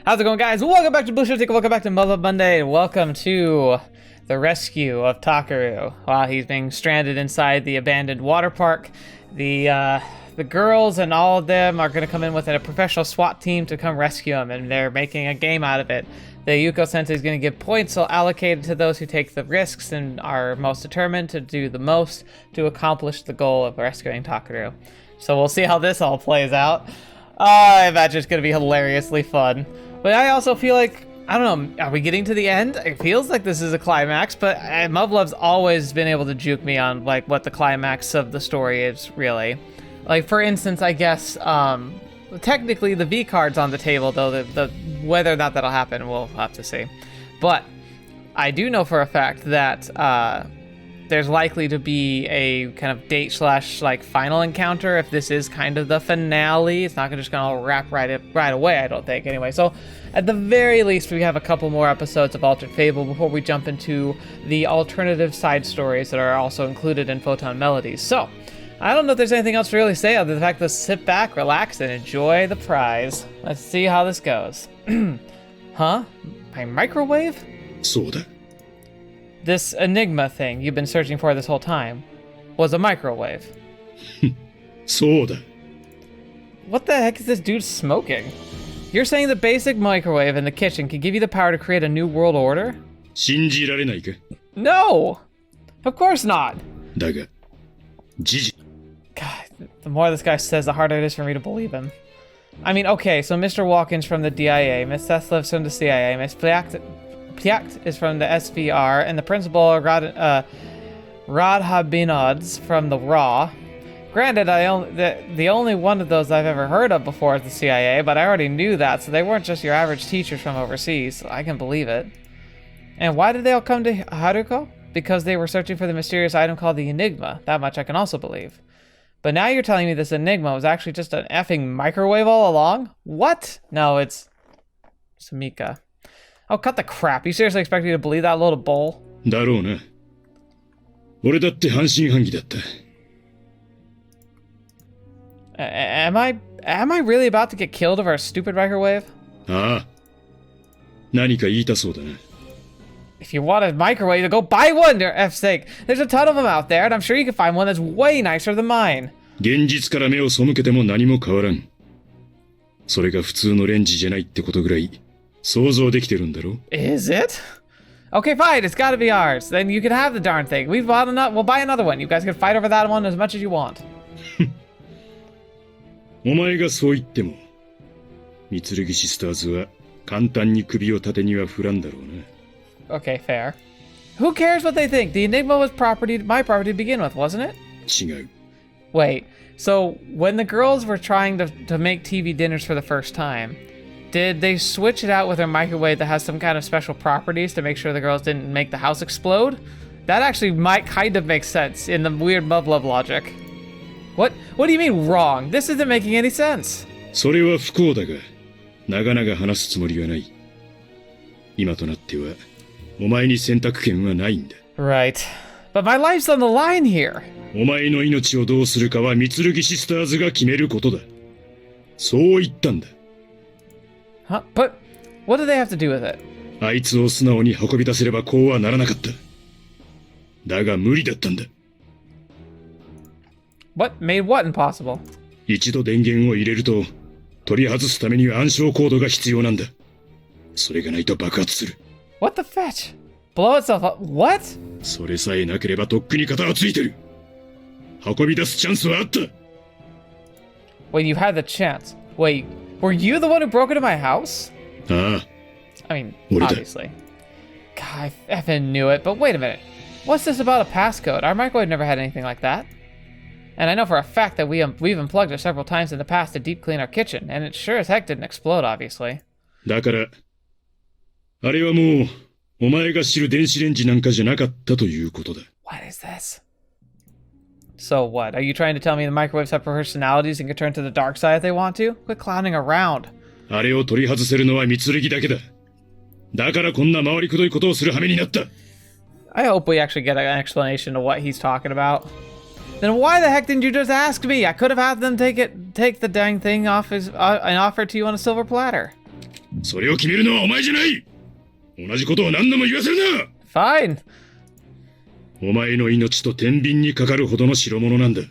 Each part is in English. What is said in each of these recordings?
How's it going, guys? Welcome back to TheBlueShifting, welcome back to Muv-Luv Monday, and welcome to the rescue of Takeru while he's being stranded inside the abandoned water park. The girls and all of them are going to come in with a professional SWAT team to come rescue him, and they're making a game out of it. The Yuuko sensei is going to give points allocated to those who take the risks and are most determined to do the most to accomplish the goal of rescuing Takeru. So we'll see how this all plays out. I imagine it's going to be hilariously fun. But I also feel like, I don't know, are we getting to the end? It feels like this is a climax, but Muv-Luv's always been able to juke me on like what the climax of the story is, really. Like, for instance, I guess, technically the V card's on the table, though the whether or not that'll happen, we'll have to see. But I do know for a fact that there's likely to be a kind of date / like final encounter if this is kind of the finale. It's not just gonna wrap right away, I don't think. Anyway, so at the very least, we have a couple more episodes of Altered Fable before we jump into the alternative side stories that are also included in Photonmelodies. So I don't know if there's anything else to really say other than the fact to sit back, relax, and enjoy the prize. Let's see how this goes. Huh? My microwave? Soda. This enigma thing you've been searching for this whole time was a microwave. Soda. What the heck is this dude smoking? You're saying the basic microwave in the kitchen can give you the power to create a new world order? 信じられないか? No! Of course not! だが、事実. God, the more this guy says, the harder it is for me to believe him. I mean, okay, so Mr. Walken's from the DIA, Miss Thethlif's from the CIA, Miss Pliakt is from the SVR, and the principal, Radhabinod's from the RAW. Granted, the only one of those I've ever heard of before is the CIA, but I already knew that, so they weren't just your average teachers from overseas, so I can believe it. And why did they all come to Haruko? Because they were searching for the mysterious item called the Enigma. That much I can also believe. But now you're telling me this Enigma was actually just an effing microwave all along? What? No, it's Samika. Oh, cut the crap. You seriously expect me to believe that little bull? だろうな。俺だって半信半疑だった。Am I really about to get killed over a stupid microwave? ああ。何か言いたそうだな。If you want a microwave, go buy one, for F's sake. There's a ton of them out there, and I'm sure you can find one that's way nicer than mine. 現実から目を背けても何も変わらん。それが普通のレンジじゃないってことぐらい想像できてるんだろ? Is it? Okay, fine. It's gotta be ours. Then you can have the darn thing. We'll buy another one. You guys can fight over that one as much as you want. お前がそう言っても、三剣シスターズは簡単に首を縦には振らんだろうな。Okay, fair. Who cares what they think? The Enigma was my property to begin with, wasn't it? 違う。 Wait, so when the girls were trying to make TV dinners for the first time, did they switch it out with a microwave that has some kind of special properties to make sure the girls didn't make the house explode? That actually might kind of make sense in the weird Muv-Luv logic. What do you mean wrong? This isn't making any sense. それは不幸だが、長々話すつもりはない。今となっては、お前に選択権はないんだ。Right. But my life's on the line here. お前の命をどうするかは三剣シスターズが決めることだ。そう言ったんだ。Huh? But what do they have to do with it? あいつを素直に運び出せればこうはならなかった。だが無理だったんだ。What made what impossible? 一度電源を入れると、取り外すためには暗証コードが必要なんだ。それがないと爆発する。What the fetch? Blow itself up? What? それさえなければとっくに型はついてる。運び出すチャンスはあった。When you had the chance. Wait, were you the one who broke into my house? ああ。I mean, obviously. God, I effing knew it, but wait a minute. What's this about a passcode? Our microwave never had anything like that. And I know for a fact that we've unplugged it several times in the past to deep clean our kitchen, and it sure as heck didn't explode, obviously. だから、あれはもう、お前が知る電子レンジなんかじゃなかったということだ。What is this? So what? Are you trying to tell me the microwaves have personalities and can turn to the dark side if they want to? Quit clowning around. あれを取り外せるのは三剣だけだ。だからこんな回りくどいことをする羽目になった。I hope we actually get an explanation of what he's talking about. Then why the heck didn't you just ask me? I could have had them take the dang thing off and offer it to you on a silver platter. それを決めるのはお前じゃない。同じことを何度も言わせるな。 Fine. お前の命と天秤にかかるほどの代物なんだ。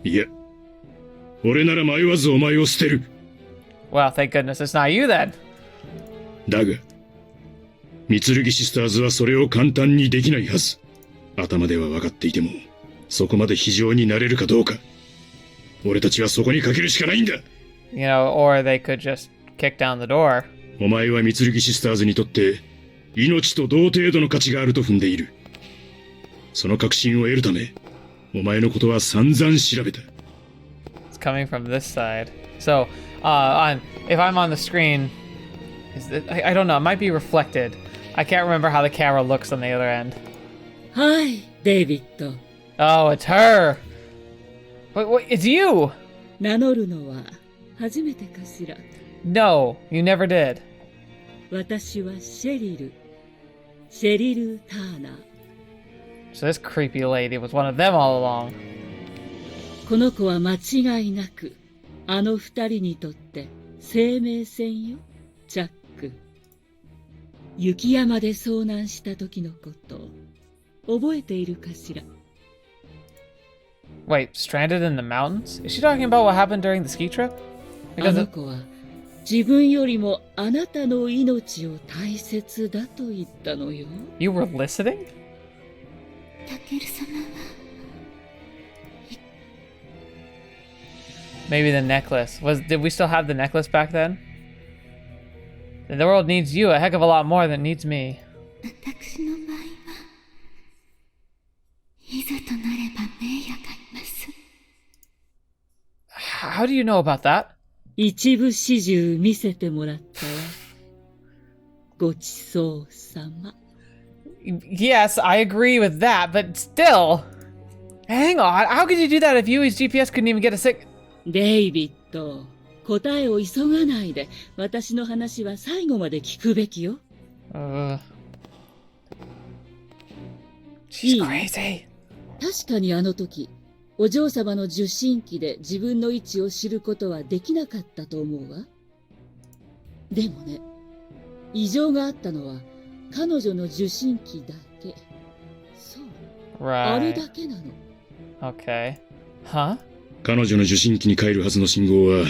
いや、俺なら迷わずお前を捨てる。 Well, thank goodness it's not you then. だが、三剣シスターズはそれを簡単にできないはず。頭では分かっていても、そこまで非常になれるかどうか。俺たちはそこにかけるしかないんだ。You know, or they could just kick down the door. お前は三剣シスターズにとって命と同程度の価値があると踏んでいる。その確信を得るため、お前のことは散々調べた。It's coming from this side. So, if I'm on the screen, I don't know, it might be reflected. I can't remember how the camera looks on the other end. はい、デイビッド。 Oh, it's her. Wait, it's you. 名乗るのは初めてかしら。 No, you never did. 私はシェリル。シェリル・ターナー。 So this creepy lady was one of them all along. この子は間違いなく、あの二人にとって生命線よ、チャック。雪山で遭難した時のこと、覚えているかしら。 Wait, stranded in the mountains? Is she talking about what happened during the ski trip? あ Because の子は自分よりもあなたの命を大切だと言ったのよ。 you were listening? タケル様は Maybe the necklace. Did we still have the necklace back then? The world needs you a heck of a lot more than it needs me. 私の場合はいざとなれば名誉がいます。 How do you know about that? 一部始終見せてもらったわ。ごちそうさま。 Yes, I agree with that, but still. Hang on, how could you do that if Yui's GPS couldn't even get a sick... デイビッド、答えを急がないで、私の話は最後まで聞くべきよ。She's crazy. 確かにあの時、お嬢様の受信機で自分の位置を知ることはできなかったと思うわ。でもね、異常があったのは彼女の受信機だけ。そう、あれ Right. だけなの。 Okay. Huh? 彼女の受信機に帰るはずの信号は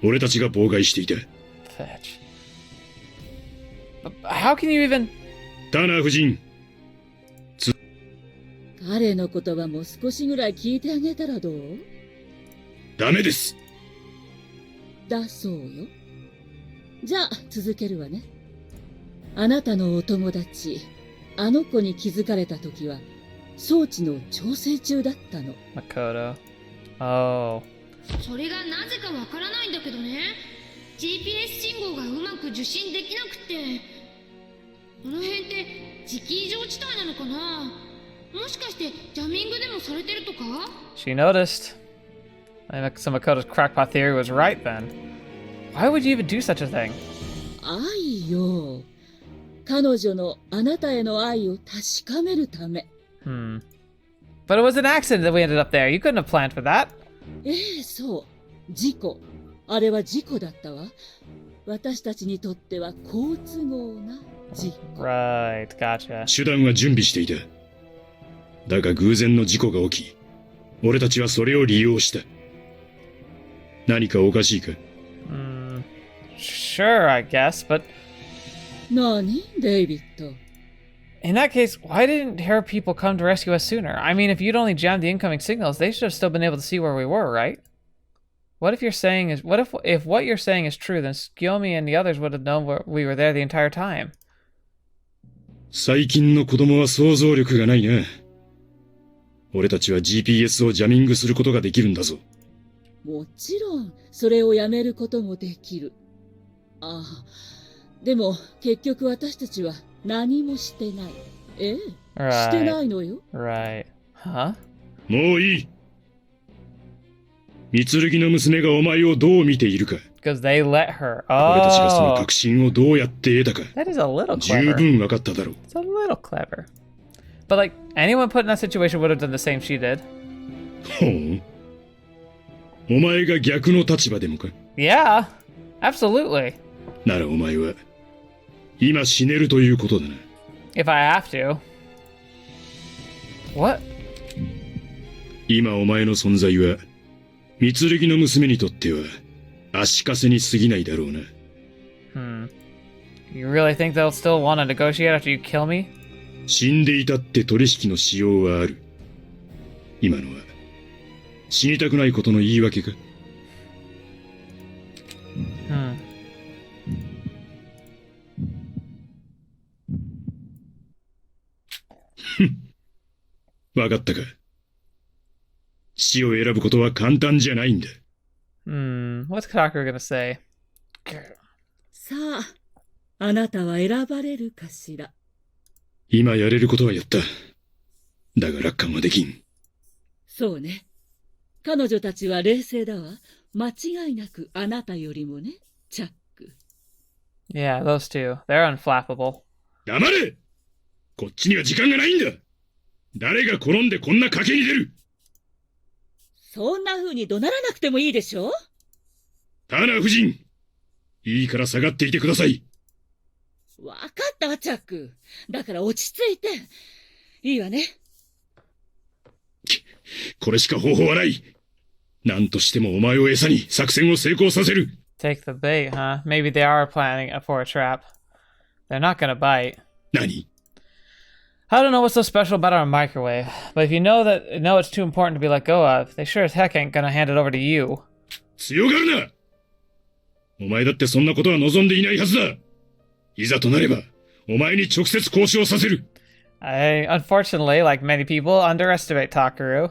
俺たちが妨害していた。 Fetch. How can you even... ターナー夫人、彼の言葉も少しぐらい聞いてあげたらどう？ダメです。だそうよ。じゃあ続けるわね。あなたのお友達、あの子に気づかれた時は装置の調整中だったの。 Makoto. Oh. それがなぜかわからないんだけどね。 GPS 信号がうまく受信できなくて、この辺って磁気異常地帯なのかな。もしかしてジャミングでもされてるとか。 She noticed. I think some Makoto's crackpot theory was right then. Why would you even do such a thing? 愛よ。彼女のあなたへの愛を確かめるため。Hmm. But it was an accident that we ended up there. You couldn't have planned for that. ええ、そう。事故。あれは事故だったわ。私たちにとっては好都合な事故。Right, gotcha. 手段は準備していた。だが偶然の事故が起き、俺たちはそれを利用した。何かおかしいか？ Sure, I guess, but 何デイビッド。 in that case, why didn't her people come to rescue us sooner? I mean, if you'd only jammed the incoming signals, they should have still been able to see where we were, right? What if you're saying is if what you're saying is true, then Skyomi and the others would have known we were there the entire time. 最近の子供は想像力がないな。俺たちは GPS をジャミングすることができるんだぞ。もちろん、それをやめることもできる。ああ、でも結局私たちは何もしてない。ええ、してないのよ。Right. Huh? もういい。三剣の娘がお前をどう見ているか。Because they let her. 俺たちがその Oh, 確信をどうやって得たか。 that is a little 十 clever. 分分かっただろう。 It's a little clever. But like, anyone put in that situation would have done the same she did. ほう。お前が逆の立場でもか？ Yeah, absolutely. ならお前は今死ねるということだな。 If I have to. What? 今お前の存在は三剣の娘にとっては足かせに過ぎないだろうな。You really think they'll still want to negotiate after you kill me? 死んでいたって取引のしようはある。今のは死にたくないことの言い訳か。わかったか。死を選ぶことは簡単じゃないんだ。What's Takeru gonna say? さあ、あなたは選ばれるかしら。今やれることはやった。だが楽観はできん。そうね。彼女たちは冷静だわ。間違いなくあなたよりもね、チャック。Yeah, those two. They're unflappable. 黙れ！こっちには時間がないんだ。誰が転んでこんな賭けに出る？そんな風に怒鳴らなくてもいいでしょ？タナ夫人、いいから下がっていてください。わかったわ、チャック。だから落ち着いて。いいわね。これしか方法はない。何としてもお前を餌に作戦を成功させる。Take the bait, huh? Maybe they are planning for a trap. They're not gonna bite. 何？ I don't know what's so special about our microwave, but if you know it's too important to be let go of, they sure as heck ain't gonna hand it over to you. 強がるな！お前だってそんなことは望んでいないはずだ。いざとなれば、お前に直接交渉させる。I, unfortunately, like many people, underestimate Takeru.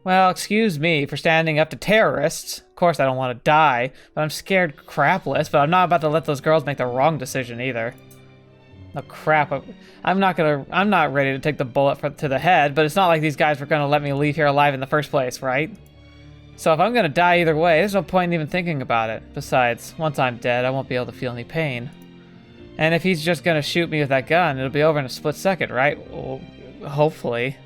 Well, excuse me for standing up to terrorists. Of course I don't want to die, but I'm scared crapless, but I'm not about to let those girls make the wrong decision either. Oh crap, I'm not ready to take the bullet to the head, but it's not like these guys were gonna let me leave here alive in the first place, right? So if I'm gonna die either way, there's no point in even thinking about it. Besides, once I'm dead, I won't be able to feel any pain. And if he's just gonna shoot me with that gun, it'll be over in a split second, right? Well, hopefully.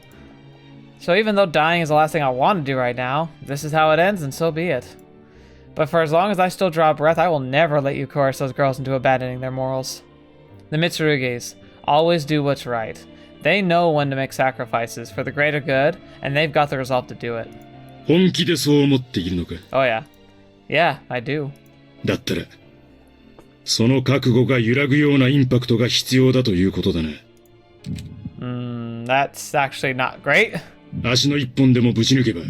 So even though dying is the last thing I want to do right now, this is how it ends, and so be it. But for as long as I still draw breath, I will never let you coerce those girls into abandoning their morals. The Mitsurugis always do what's right. They know when to make sacrifices for the greater good, and they've got the resolve to do it. 本気でそう思っているのか？ Oh yeah. Yeah, I do. だったら、その覚悟が揺らぐようなインパクトが必要だということだな。That's actually not great. 足の一本でもぶち抜けば、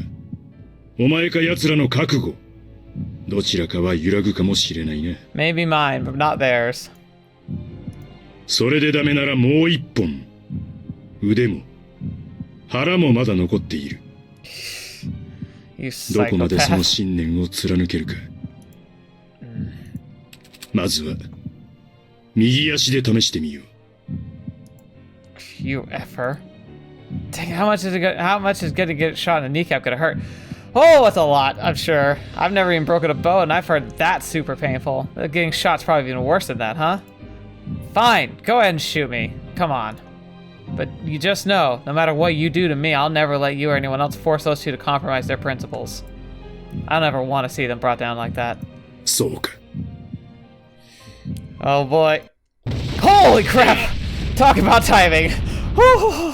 お前か奴らの覚悟、どちらかは揺らぐかもしれないな。Maybe mine, but not theirs. それでダメならもう一本、腕も腹もまだ残っている。どこまでその信念を貫けるか。まずは右足で試してみよう。You effer. Dang, how much is getting shot in the kneecap gonna hurt? Oh, that's a lot, I'm sure. I've never even broken a bow, and I've heard that's super painful. Getting shot's probably even worse than that, huh? Fine, go ahead and shoot me. Come on. But you just know, no matter what you do to me, I'll never let you or anyone else force those two to compromise their principles. I'll never want to see them brought down like that. そうか。Oh boy. Holy crap! Talk about timing! Whew.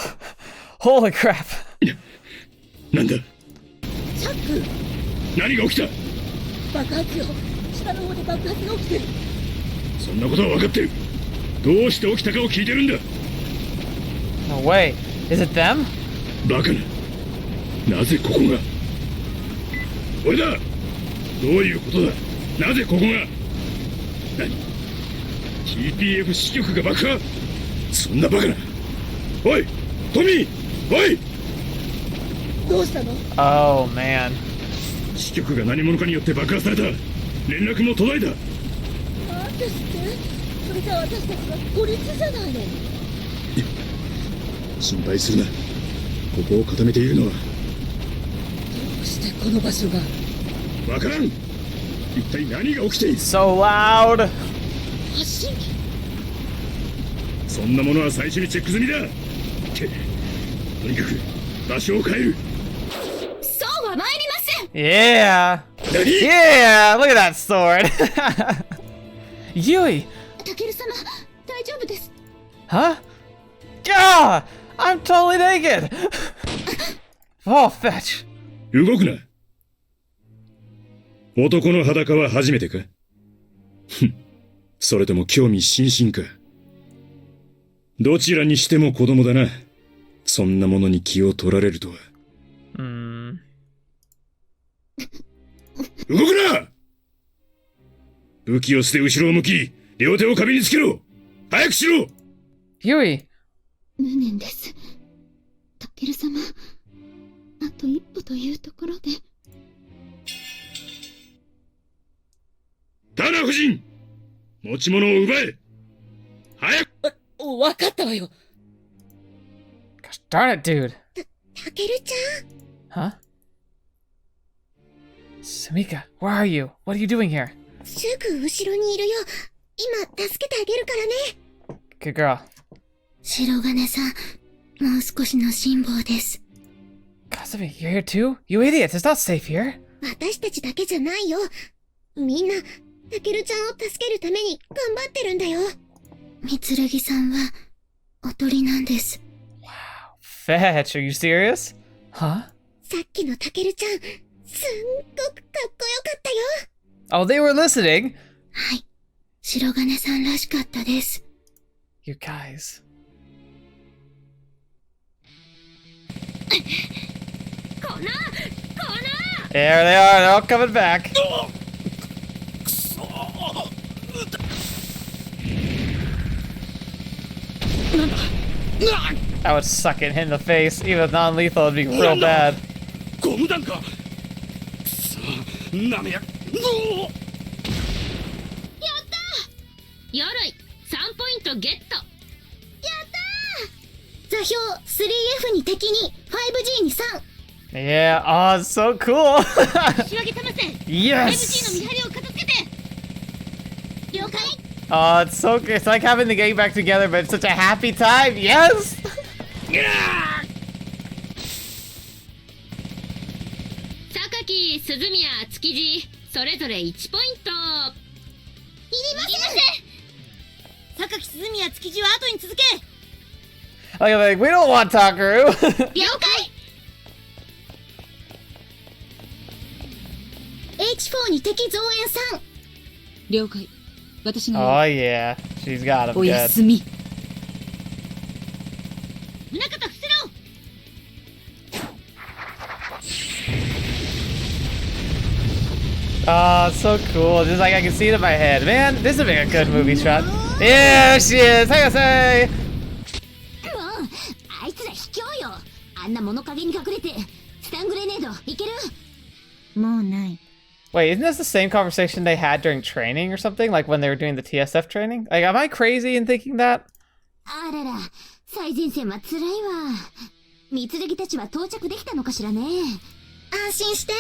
Holy crap! なんだ？チャック！何が起きた？爆発よ！下の方で爆発が起きてる！そんなことは分かってる。どうして起きたかを聞いてるんだ。No way. Is it them? バカな。なぜここが？俺だ。どういうことだ。なぜここが？何？ TPF 支局が爆破？そんなバカな。おい、トミー、おい。どうしたの？ Oh man. 支局が何者かによって爆破された。連絡も途絶えた。なんですって？それじゃあ私たちは孤立じゃないの。心配するな。ここを固めているのは。どうしてこの場所が？わからん。一体何が起きている？ So loud. 発信機。そんなものは最初にチェック済みだ。とにかく場所を変える。そうは参りません。 Yeah. Nani? Yeah. Look at that sword. Yui! タケル様、大丈夫です。 Huh? Gah! I'm totally naked! Oh, fetch. 動くな。男の裸は初めてか？ふん。それとも興味津々か。どちらにしても子供だな。そんなものに気を取られるとは。動くな！武器を捨て後ろを向き、両手を壁につけろ！早くしろ！ Yui! 無念です。タケル様、あと一歩というところで。ダナ夫人！持ち物を奪え！早く！わかったわよ。Gosh darn it, dude. タケルちゃん。 Huh? Sumika, where are you? What are you doing here? すぐ後ろにいるよ。今、助けてあげるからね。Good girl. 白金さん、もう少しの辛抱です。Kazumi, you're here too? You idiots, it's not safe here. 私たちだけじゃないよ。みんな、タケルちゃんを助けるために頑張ってるんだよ。三剣さんは、おとりなんです。Wow. Fetch, are you serious? Huh? さっきのタケルちゃん、すんごくかっこよかったよ。Oh, they were listening? はい。白金さんらしかったです。You guys. この There they are, they're all coming back. That would suck it in the face. Even with non-lethal, it'd be real bad. ゴム弾か！くそ、なめや。鎧、3ポイントゲット。やったー！座標 3F に敵に 5G に3。 Yeah, oh, it's so cool. 仕上げたませ。 Yes. 5G の見張りを片付けて。了解。 Oh, it's so good. It's like having the gang back together, but it's such a happy time. Yes. 榊、鈴宮、築地、それぞれ1ポイント。いりません。榊、鈴宮、築地は後に続け。 Like, we don't want Takeru. 了解。H4 に敵増援3。了解。私が Oh yeah, she's got him お good. やすみ。宗方伏せろ。 Oh, it's so cool. Just like I can see it in my head. Man, this would be a good movie shot. Yeah, she is. Hey, say. もうあいつら卑怯よ。あんな物陰に隠れてスタングレネードいける？もうない。 Wait, isn't this the same conversation they had during training or something? Like when they were doing the TSF training? Like, am I crazy in thinking that? あらら、最前線は辛いわ。三剣たちは到着できたのかしらね。安心して。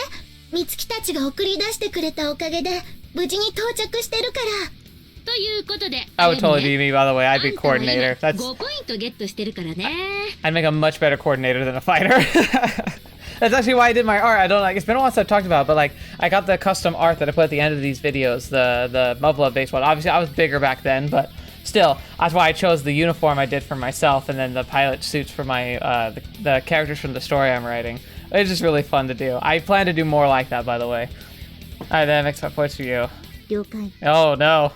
三月たちが送り出してくれたおかげで無事に到着してるから。ということで、 I would totally be me, by the way. I'd be coordinator. That's 5ポイントゲットしてるからね。 I'd make a much better coordinator than a fighter. That's actually why I did my art. I don't like, it's been a while since I've talked about it, but like, I got the custom art that I put at the end of these videos, the Muv-Luv based one. Obviously, I was bigger back then, but still, that's why I chose the uniform I did for myself and then the pilot suits for my, the characters from the story I'm writing. It's just really fun to do. I plan to do more like that, by the way. Alright, then, next up, what's for you? 了解。 Oh, no.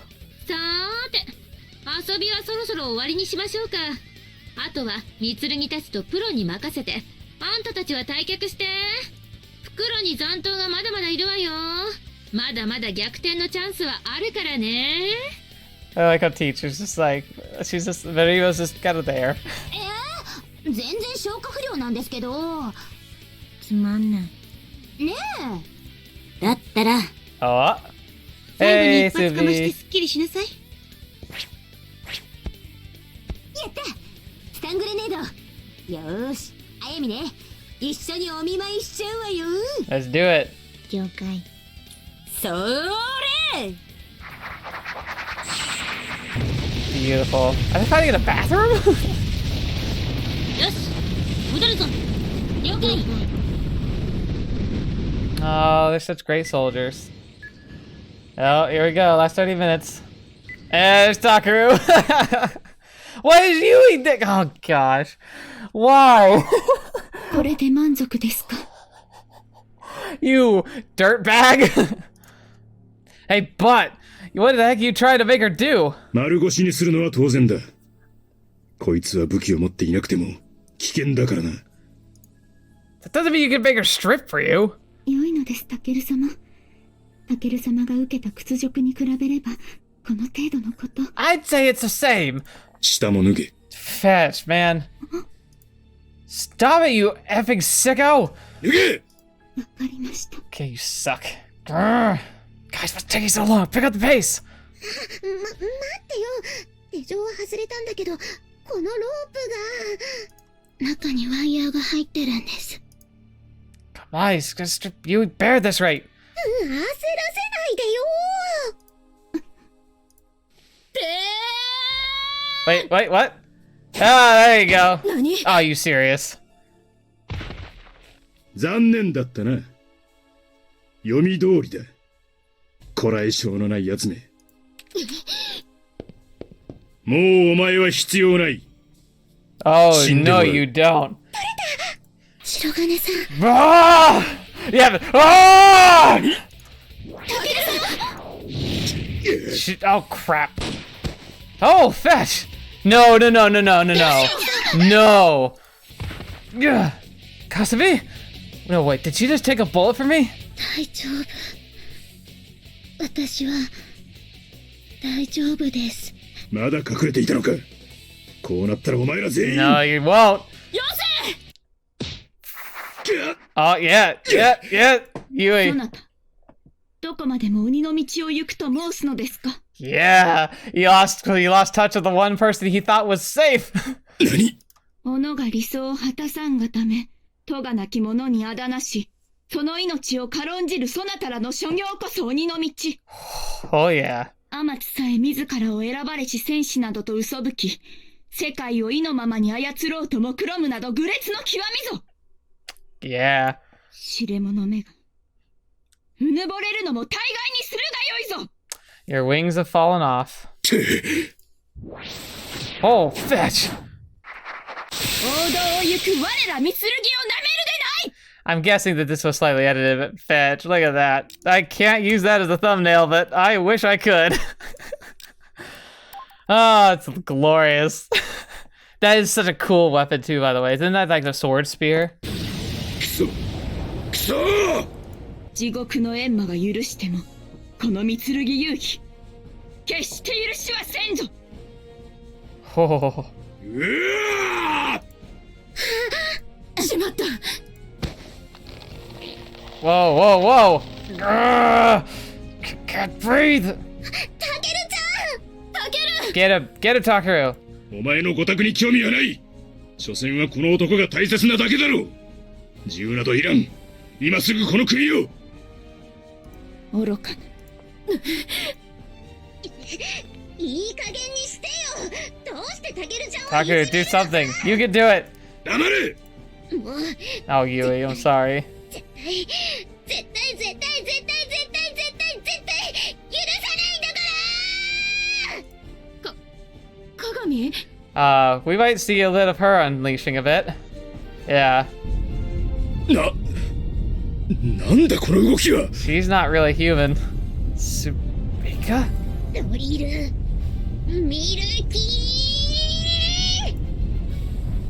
さーて、遊びはそろそろ終わりにしましょうか。あとは三剣たちとプロに任せて、あんたたちは退却して。袋に残党がまだまだいるわよ。まだまだ逆転のチャンスはあるからね。 I like how teacher's just like, she's just, Marima's just kind of there. 全然消化不良なんですけど。つまんない。ねえ。だったら、 Oh. 最 Hey, 後に一発かまして Subi. すっきりしなさい。やったスタングレネード。よーし、あやみね、一緒にお見舞いしちゃうわよ。 Let's do it. 了解。そーれ Beautiful. Are they fighting in a bathroom? よし、戻るぞ。了解。 Oh, they're such great soldiers. Oh, here we go. Last 30 minutes. There's Takeru. Why is Yui dick? Oh gosh. Why? これで満足ですか? You dirtbag. Hey, but what the heck you trying to make her do? 丸腰にするのは当然だ。こいつは武器を持っていなくても危険だからな。That doesn't mean you can make her strip for you. 良いのです、タケル様。タケル様が受けた屈辱に比べれば、この程度のこと。I'd say it's the same. 下も脱げ。Fetch, man. Stop it, you effing sicko. 脱げ! わかりました。Okay, you suck. Grr. Guys, what's taking so long? Pick up the pace. 待ってよ。手錠は外れたんだけど、このロープが。中にワイヤーが入ってるんです。Come on, you bear this right. 焦らせないでよ。Wait, what? Ah, there you go. 何? Oh, you serious? 残念だったな。読み通りだ。こらえ性のない奴め。もうお前は必要ない。Oh, no, you don't. 白金さん。Ah! Yeah, but, ah! Oh, crap. Oh, fetch! No. No. Yeah. Kasabi? No, wait, did she just take a bullet from me? 大丈夫。私は大丈夫です。まだ隠れていたのか。こうなったらお前ら全員。No, you won't. よせ! Oh, yeah. Yui. そなた、どこまでも鬼の道を行くと申すのですか? Yeah, he lost touch of the one person he thought was safe. 何? 己が理想を果たさんがため、咎なき者にあだなし、その命を軽んじるそなたらの所業こそ鬼の道。Oh yeah. 天津さえ自らを選ばれし戦士などと嘘吹き、世界を意のままに操ろうと目論むなど愚劣の極みぞ。Yeah. 知れ者めが、うぬぼれるのも大概にするがよいぞ。Your wings have fallen off. Oh, fetch! 王道を行く我ら三剣をなめるでない。 I'm guessing that this was slightly edited, but fetch, look at that. I can't use that as a thumbnail, but I wish I could. Oh, it's glorious. That is such a cool weapon too, by the way. Isn't that like the sword spear? くそ地獄の閻魔が許しても、この三剣勇気、決して許しはせんぞ。 Oh. うわしまった。Whoa. Can't breathe. タケルちゃん。タケル。 Get it, Takeru. お前のご託に興味はない。所詮はこの男が大切なだけだろう。銃などいらん。今すぐこの首を。愚かな。いい加減にしてよ。どうしてタケルちゃんを。 Takeru, do something. You can do it. 黙れ。もう。 Oh, Yui, I'm sorry. 絶対許さないんだから。鏡？ We might see a bit of her unleashing a bit. Yeah. なんだこの動きは。 She's not really human. Subika? ドリルミルキー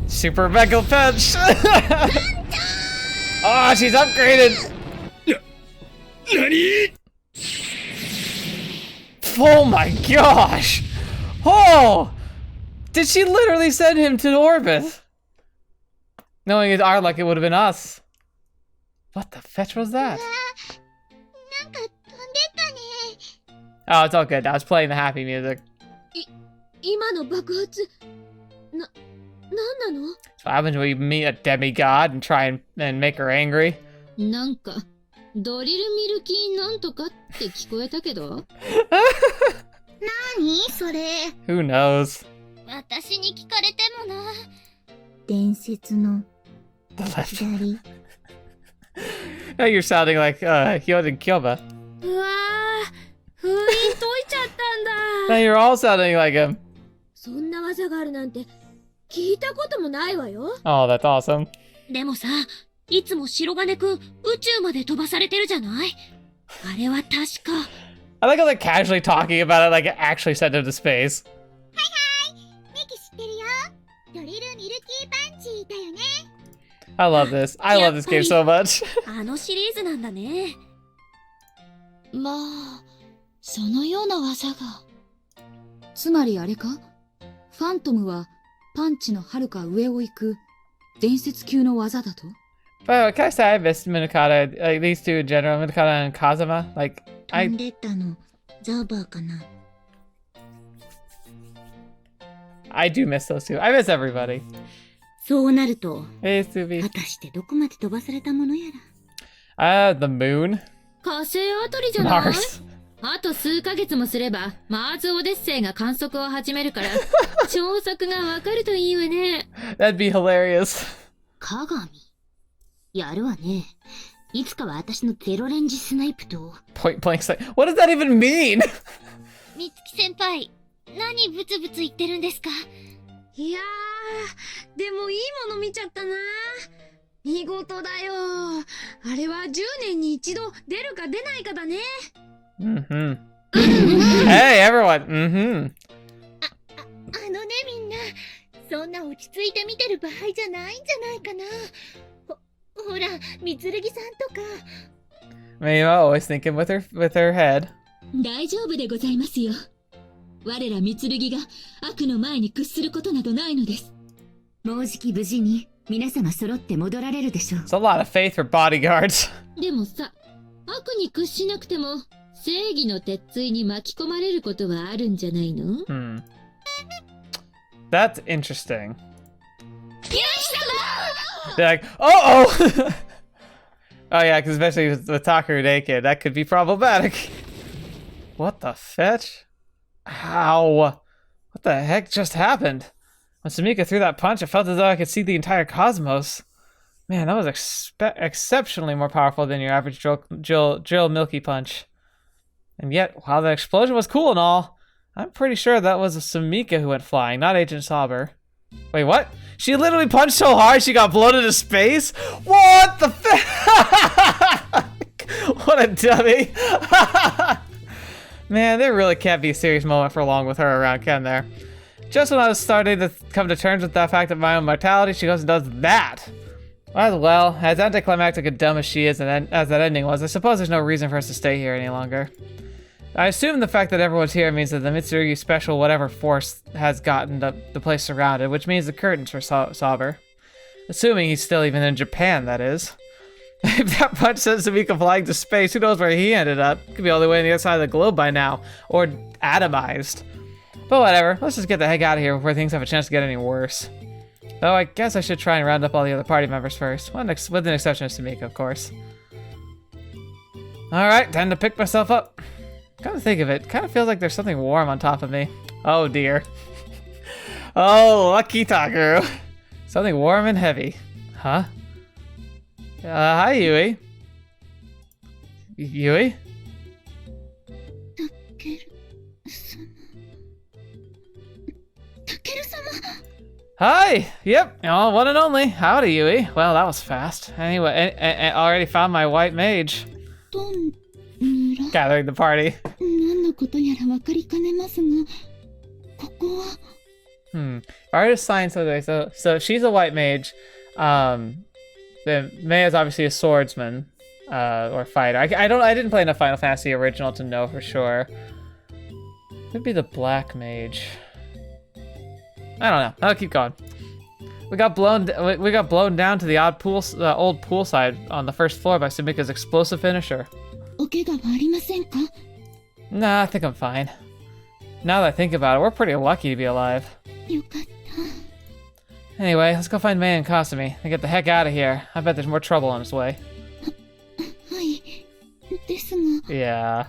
Super Mega Punch! Oh, she's upgraded! 何? Oh my gosh! Oh! Did she literally send him to orbit? Knowing it's our luck, it would have been us. What the fetch was that? なんか飛んでったね。 Oh, it's all good. I was playing the happy music. 今の爆発なんなの? So what happens when we meet a demigod and try and make her angry? なんかドリルミルキーなんとかって聞こえたけど。何それ? Who knows? 私に聞かれてもな。伝説の The left. 左。 Now you're sounding like Hyoden Kyoba. うわー、封印解いちゃった Now you're all sounding like him. そんな技があるなんて聞いたこともないわよ。 Oh, that's awesome. でもさ、いつも白金くん宇宙まで飛ばされてるじゃない？あれは確か。I like how they're casually talking about it like it actually sent him to space. ミキ知ってるよ。ドリルミルキーパンチだよね。 I love this. I love this game so much. あのシリーズなんだね。まあ、そのような技が。つまりあれか？ファントムはパンチの遥か上を行く伝説級の技だと？ By the way, can I say I missed Minokata, like these two in general, Minokata and Kazuma? Like, 飛んでったのザーバーかな。 I do miss those two. I miss everybody. そうなると、 Hey, Subi. 果たしてどこまで飛ばされたものやら。The moon. 火星あたりじゃない？ Mars. あと数ヶ月もすれば、マーズオデッセイが観測を始めるから、調索がわかるといいわね。That'd be hilarious. 鏡やるわね。いつかは私のゼロレンジスナイプと。 Point blank sight. What does that even mean? みつき先輩、何ブツブツ言ってるんですか？いやー、でもいいもの見ちゃったな。見事だよ。あれは10年に一度出るか出ないかだね。Mm-hmm. Hey, everyone. Mm-hmm. あのねみんな、そんな落ち着いて見てる場合じゃないんじゃないかな。ほら、みつるぎさんとか。Mima always thinking with her head. 大丈夫でございますよ。我ら三剣が悪の前に屈することなどないのです。もうじき無事に皆様揃って戻られるでしょう。 It's a lot of faith for bodyguards. でもさ、悪に屈しなくても、正義の鉄槌に巻き込まれることはあるんじゃないの？ Hmm. That's interesting. They're like, oh! Oh yeah, because especially with Takeru naked, that could be problematic. What the fetch? How? What the heck just happened? When Samika threw that punch, I felt as though I could see the entire cosmos. Man, that was exceptionally more powerful than your average drill Milky punch. And yet, while the explosion was cool and all, I'm pretty sure that was Samika who went flying, not Agent Sauber. Wait, what? She literally punched so hard she got blown into space? What the What a dummy. Man, there really can't be a serious moment for long with her around, can there? Just when I was starting to come to terms with the fact of my own mortality, she goes and does that. Well, as anticlimactic and dumb as she is and as that ending was, I suppose there's no reason for us to stay here any longer. I assume the fact that everyone's here means that the Mitsurugi special whatever force has gotten the place surrounded, which means the curtains for Sauber. Assuming he's still even in Japan, that is. If that punch sends Samika flying to space, who knows where he ended up? Could be all the way on the other side of the globe by now. Or atomized. But whatever, let's just get the heck out of here before things have a chance to get any worse. Though I guess I should try and round up all the other party members first. With an exception of Samika, of course. Alright, time to pick myself up. Come to think of it, kind of feels like there's something warm on top of me. Oh dear. Oh, lucky Takeru. Something warm and heavy. Huh? Hi, Yui. Yui? Hi! Yep, oh, one and only. Howdy, Yui. Well, that was fast. Anyway, I already found my white mage. Gathering the party. Artist science. Okay, so she's a white mage. Then Mei is obviously a swordsman, or fighter. I didn't play enough Final Fantasy original to know for sure. Could be the black mage. I don't know. I'll keep going. We got blown down to the old poolside on the first floor by Sumika's explosive finisher. Nah, I think I'm fine. Now that I think about it, we're pretty lucky to be alive. Anyway, let's go find Mei and Kasumi and get the heck out of here. I bet there's more trouble on its way. Yeah.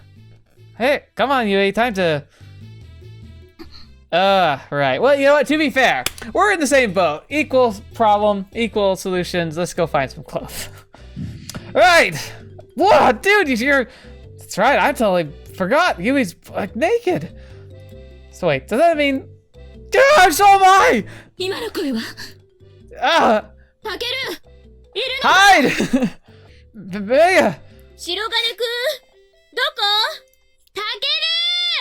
Hey, come on, Yui. Time to... right. Well, you know what? To be fair, we're in the same boat. Equal problem, equal solutions. Let's go find some clothes. Right. Whoa, dude, you're... That's right, I totally forgot. Yui's, like, naked. So wait, does that mean... Yeah, so am I! 今の声は Ah! タケルいるの Hide! Mega! 白金くんどこタケ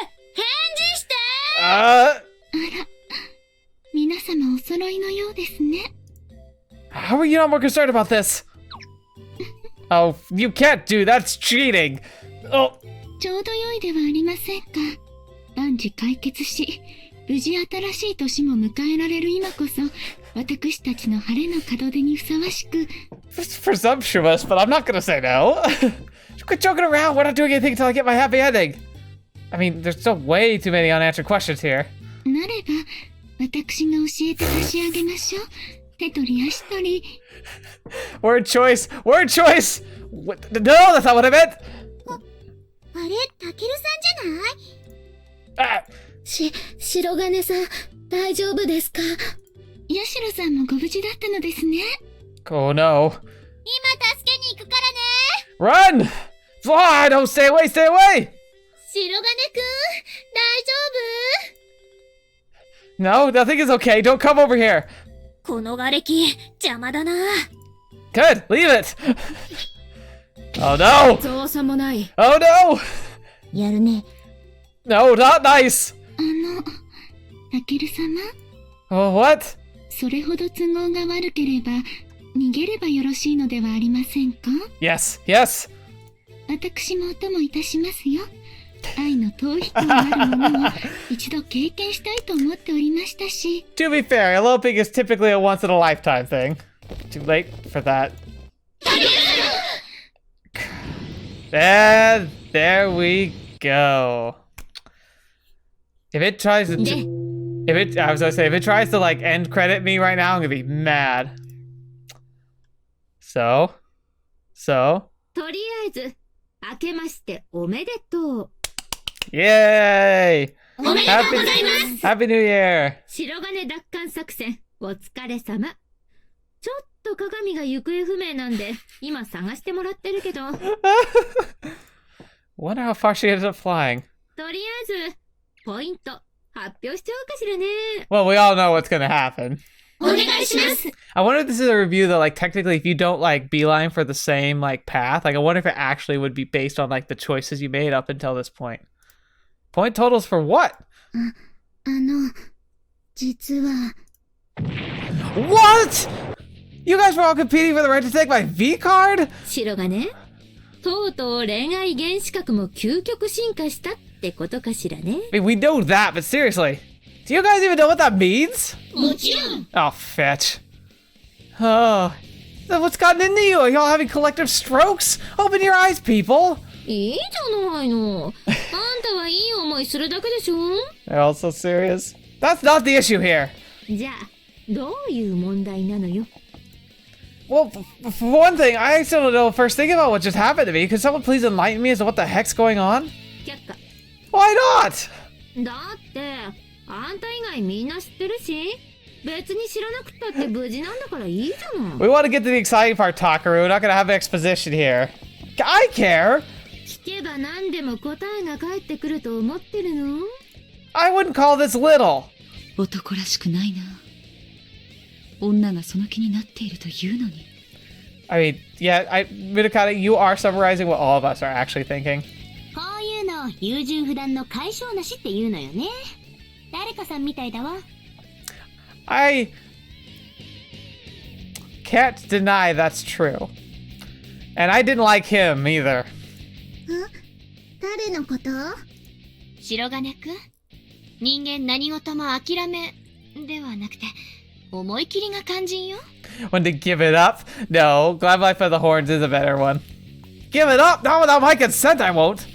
ル返事して 皆様お揃いのようですね How are you not more concerned about this? Oh, you can't do that's cheating! Oh! ちょうど良いではありませんか万事解決し無事新しい年も迎えられる今こそ私たちの晴れの門出にふさわしく It's presumptuous, but I'm not gonna say no. Quit joking around, we're not doing anything until I get my happy ending. I mean, there's still way too many unanswered questions here. なれば私が教えて差し上げましょう手取り足取り Word choice! Word choice! What? No, that's not what I meant! あれ、タケルさんじゃない Ah! 白金さん、大丈夫ですか？ヤシロさんもご無事だったのですね Oh no. 今助けに行くからね。 Run! Fly! Don't stay away, stay away! 白金くん、No, nothing is okay. Don't come over here. この瓦礫、邪魔だな。Good, leave it. Oh no! 造作もない Oh no! やるね。 No, not nice! タケル様 Oh, what? それほど都合が悪ければ逃げればよろしいのではありませんか Yes, yes. 私もお供いたしますよ愛の逃避行なるものを一度経験したいと思っておりましたし To be fair, eloping is typically a once in a lifetime thing. Too late for that. And there we go. If it tries to... I was gonna say, if it tries to like end credit me right now, I'm gonna be mad. So? とりあえず明けましておめでとう Yay! おめでとうございます Happy New Year! 白金奪還作戦お疲れ様ちょっと鏡が行方不明なんで今探してもらってるけど Wonder how far she ended up flying. とりあえずポイント発表しちゃおうかしらね Well, we all know what's gonna happen. お願いします I wonder if this is a review that, like, technically, if you don't, like, beeline for the same, like, path, like, I wonder if it actually would be based on, like, the choices you made up until this point. Point totals for what? 実は。 What?! You guys were all competing for the right to take my V card?白金とうとう恋愛原子核も究極進化したってことかしらね I mean, we know that, but seriously. Do you guys even know what that means? もちろん Oh, fetch. Oh. So what's gotten into you? Are y'all having collective strokes? Open your eyes, people! いいじゃないのあんたはいい思いするだけでしょ They're all so serious. That's not the issue here. じゃあどういう問題なのよ Well, for one thing, I still don't know the first thing about what just happened to me. Could someone please enlighten me as to what the heck's going on? 却下 Why not? だってあんた以外みんな知ってるし別に知らなくったって無事なんだからいいじゃない We want to get to the exciting part, Takeru. We're not gonna have exposition here. I care! 聞けば何でも答えが返ってくると思ってるの I wouldn't call this little. 男らしくないな。女がその気になっているというのに。I mean, yeah, Midokata, you are summarizing what all of us are actually thinking. こういうのを優柔不断の解消なしって言うのよね。誰かさんみたいだわ。I can't deny that's true. And I didn't like him either. 誰のこと？白金くん？人間何事も諦めではなくて思い切りが肝心よ。 When to give it up? No, Glad Life of the Horns is a better one. Give it up? Not without my consent, I won't.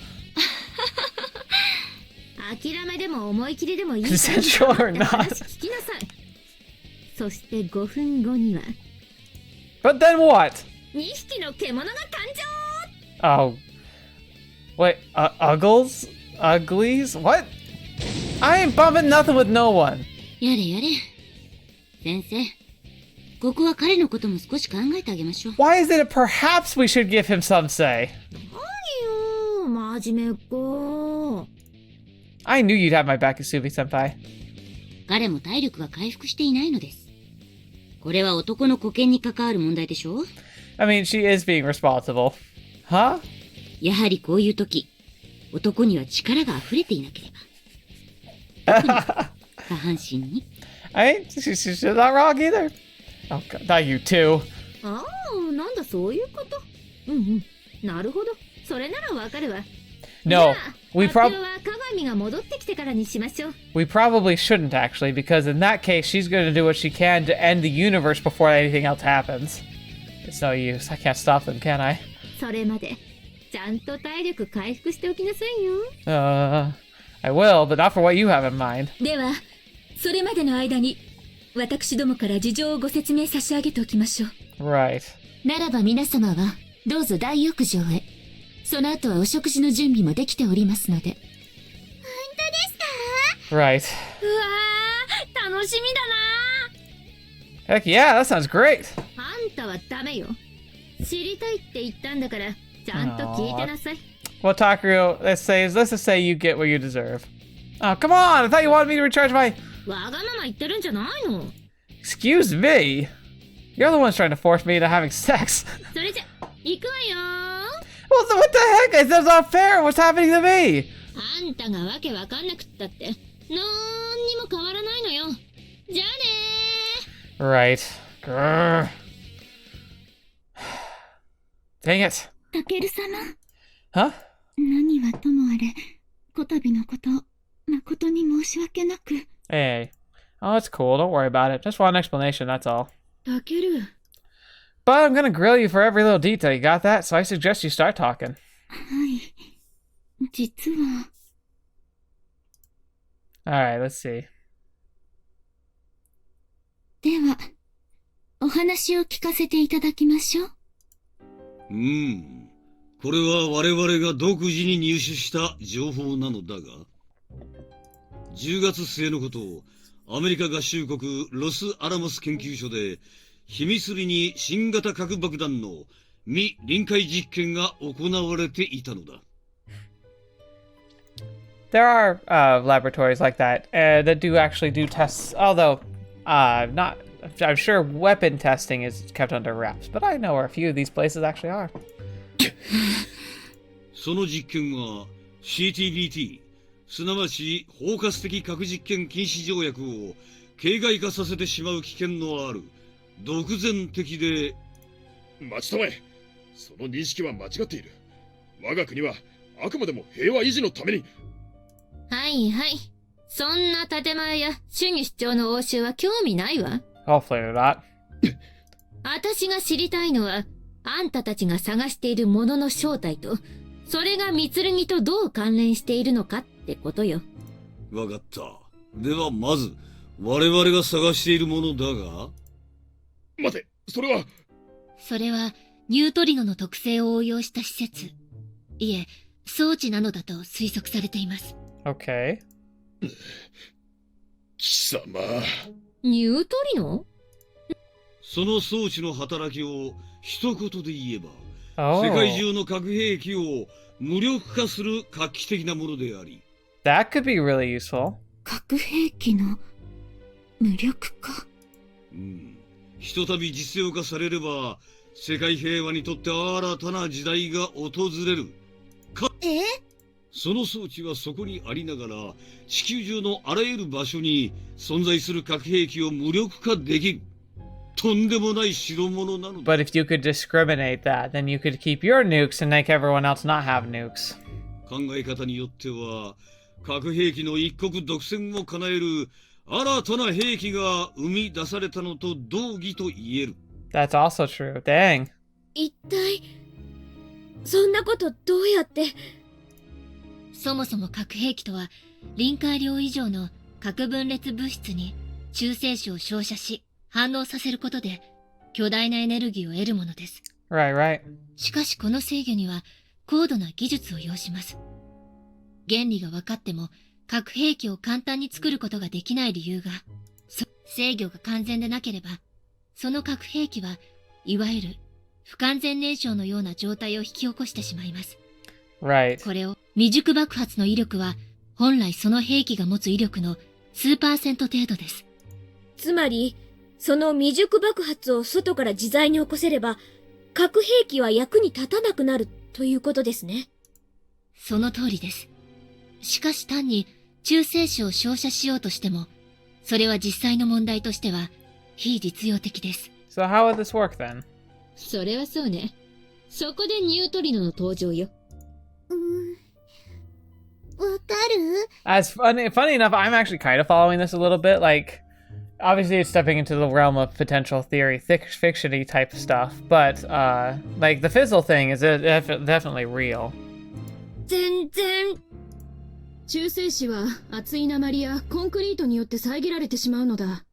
諦めでも思い切りでもいい Consensual or not? 聞きなさいそして5分後には But then what? 2匹の獣が誕生 Oh. Wait, Uggles? Uglies? What? I ain't bumping nothing with no one. やれやれ。先生、ここは彼のことも少し考えてあげましょう。 Why is it that perhaps we should give him some say? 何よ真面目っ子 I knew you'd have my back, Asubi-senpai. 彼も体力が回復していないのです。これは男の保険に関わる問題でしょう？ I mean, she is being responsible. Huh? やはりこういう時、男には力が溢れていなければ。特に下半身に。I ain't, she's not wrong either. Oh, God, not you too. ああ、なんだそういうこと。うんうん。なるほど。それならわかるわ。 No, we 発表は鏡が戻ってきてからにしましょう。 we probably shouldn't actually, because in that case, she's going to do what she can to end the universe before anything else happens. It's no use. I can't stop them, can I? それまでちゃんと体力回復しておきなさいよ。I will, but not for what you have in mind. では、それまでの間に私どもから事情をご説明差し上げておきましょう。Right. ならば皆様はどうぞ大浴場へ。その後はお食事の準備もできておりますので。Right. うわー、楽しみだな。 Heck yeah, that sounds great. あんたはダメよ。知りたいって言ったんだからちゃんと聞いてなさい。 Well, Takeru, let's just say you get what you deserve. Oh, come on! I thought you wanted me to recharge my... わがまま言ってるんじゃないの。 Excuse me? You're the ones trying to force me into having sex. それじゃ行くわよ。 Well, what the heck? That's not fair. What's happening to me? あんたがわけわかんなくったってなんにも変わらないのよ。じゃあね Right. Grr. Dang it. タケル様。Huh? 何はともあれ、こたびのこと、誠に申し訳なく。Hey. Oh, it's cool. Don't worry about it. Just want an explanation, that's all. タケル。 But I'm gonna grill you for every little detail. You got that? So I suggest you start talking. はい。実は。Alright, let's see. では、お話を聞かせていただきましょう。これは我々が独自に入手した情報なのだが、10月末のこと、アメリカ合衆国ロスアラモス研究所で、秘密裏に新型核爆弾の未臨界実験が行われていたのだ。There are laboratories like that that do actually do tests, although not. I'm sure weapon testing is kept under wraps, but I know where a few of these places actually are. その実験は CTBT、すなわち包括的核実験禁止条約を形骸化させてしまう危険のある独善的で。待ちたまえ。その認識は間違っている。我が国はあくまでも平和維持のために。はいはい。そんな建前や主義主張の応酬は興味ないわ。Hopefully not. 私が知りたいのは、あんたたちが探しているものの正体と、それが御剣とどう関連しているのかってことよ。わかった。ではまず、我々が探しているものだが。待て、それは。それは、ニュートリノの特性を応用した施設。いえ、装置なのだと推測されています。Okay. 貴様。ニュートリノ？その装置の働きを一言で言えば、Oh. 世界中の核兵器を無力化する画期的なものであり。That could be really useful. 核兵器の無力化。ひとたび実用化されれば、世界平和にとって新たな時代が訪れる。その装置はそこにありながら、地球上のあらゆる場所に存在する核兵器を無力化できる。とんでもない代物なのだ。But if you could discriminate that, then you could keep your nukes and make everyone else not have nukes. 考え方によっては、核兵器の一国独占を叶える新たな兵器が生み出されたのと同義と言える。That's also true. Dang. 一体、そんなことどうやって。そもそも核兵器とは、臨界量以上の核分裂物質に中性子を照射し、反応させることで巨大なエネルギーを得るものです。Right, right. しかしこの制御には高度な技術を要します。原理が分かっても核兵器を簡単に作ることができない理由が、制御が完全でなければ、その核兵器はいわゆる不完全燃焼のような状態を引き起こしてしまいます。Right. これを未熟爆発の威力は本来その兵器が持つ威力の数パーセント程度です。つまり、その未熟爆発を外から自在に起こせれば、核兵器は役に立たなくなるということですね。その通りです。しかし単に中性子を照射しようとしても、それは実際の問題としては非実用的です。So how would this work then? それはそうね。そこでニュートリノの登場よ。わかる？ As funny enough, I'm actually kind of following this a little bit. Like, obviously it's stepping into the realm of potential theory, fiction-y type stuff, but like the fizzle thing is definitely real. 全然。中性子は熱い鉛やコンクリートによって遮られてしまうのだ。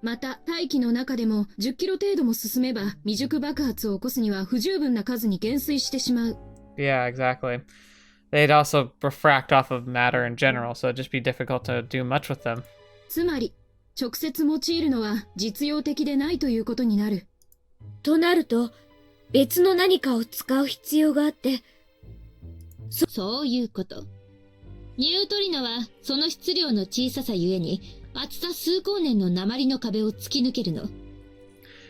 また大気の中でも10キロ程度も進めば未熟爆発を起こすには不十分な数に減衰してしまう。Yeah, exactly. They'd also refract off of matter in general, so it'd just be difficult to do much with them. つまり直接用いるのは実用的でないということになる。となると、別の何かを使う必要があって、そういうこと。ニュートリノはその質量の小ささゆえに厚さ数光年の鉛の壁を突き抜けるの。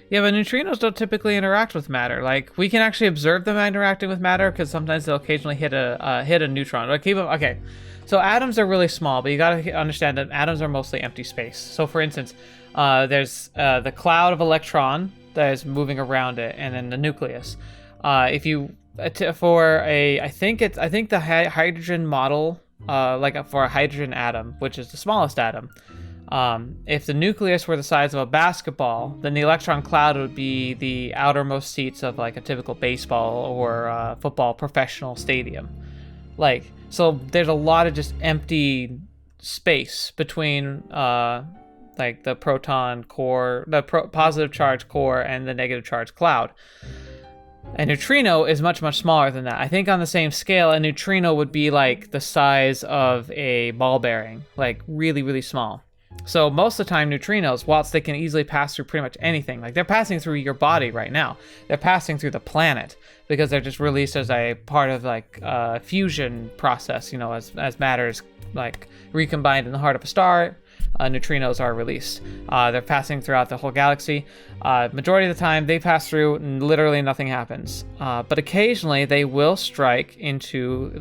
Yeah, but neutrinos don't typically interact with matter. Like, we can actually observe them interacting with matter because sometimes they'll occasionally hit a neutron. Okay, so atoms are really small, but you gotta understand that atoms are mostly empty space. So, for instance, there's the cloud of electron that is moving around it, and then the nucleus. If you I think the hydrogen model, for a hydrogen atom, which is the smallest atom. If the nucleus were the size of a basketball, then the electron cloud would be the outermost seats of like a typical baseball or football professional stadium. Like, so there's a lot of just empty space between like the proton core, the positive charge core and the negative charge cloud. A neutrino is much, much smaller than that. I think on the same scale, a neutrino would be like the size of a ball bearing, like really, really small. So most of the time, neutrinos, whilst they can easily pass through pretty much anything, like they're passing through your body right now, they're passing through the planet because they're just released as a part of like a fusion process, you know, as matter is like recombined in the heart of a star. Neutrinos are released. They're passing throughout the whole galaxy. Majority of the time, they pass through and literally nothing happens. But occasionally, they will strike into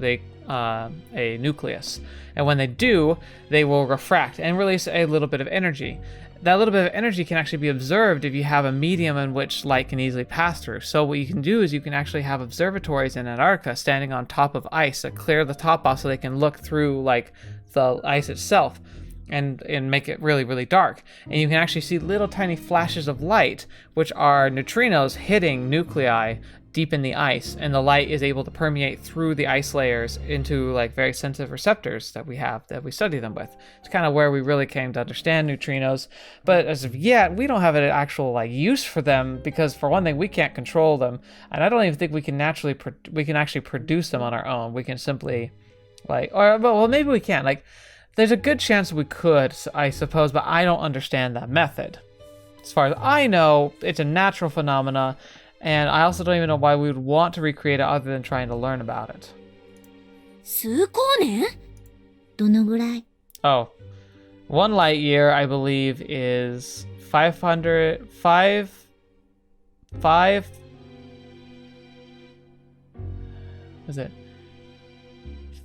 a nucleus. And when they do, they will refract and release a little bit of energy. That little bit of energy can actually be observed if you have a medium in which light can easily pass through. So what you can do is you can actually have observatories in Antarctica standing on top of ice that clear the top off so they can look through like the ice itself. And make it really, really dark. And you can actually see little tiny flashes of light, which are neutrinos hitting nuclei deep in the ice, and the light is able to permeate through the ice layers into like very sensitive receptors that we have, that we study them with. It's kind of where we really came to understand neutrinos, but as of yet, we don't have an actual like use for them because for one thing, we can't control them, and I don't even think we can actually produce them on our own. We can simply well, maybe we can, like, there's a good chance we could, I suppose, but I don't understand that method. As far as I know, it's a natural phenomena, and I also don't even know why we would want to recreate it other than trying to learn about it. 数光年？どのぐらい？ Oh, 1 light year, I believe, is 5 is it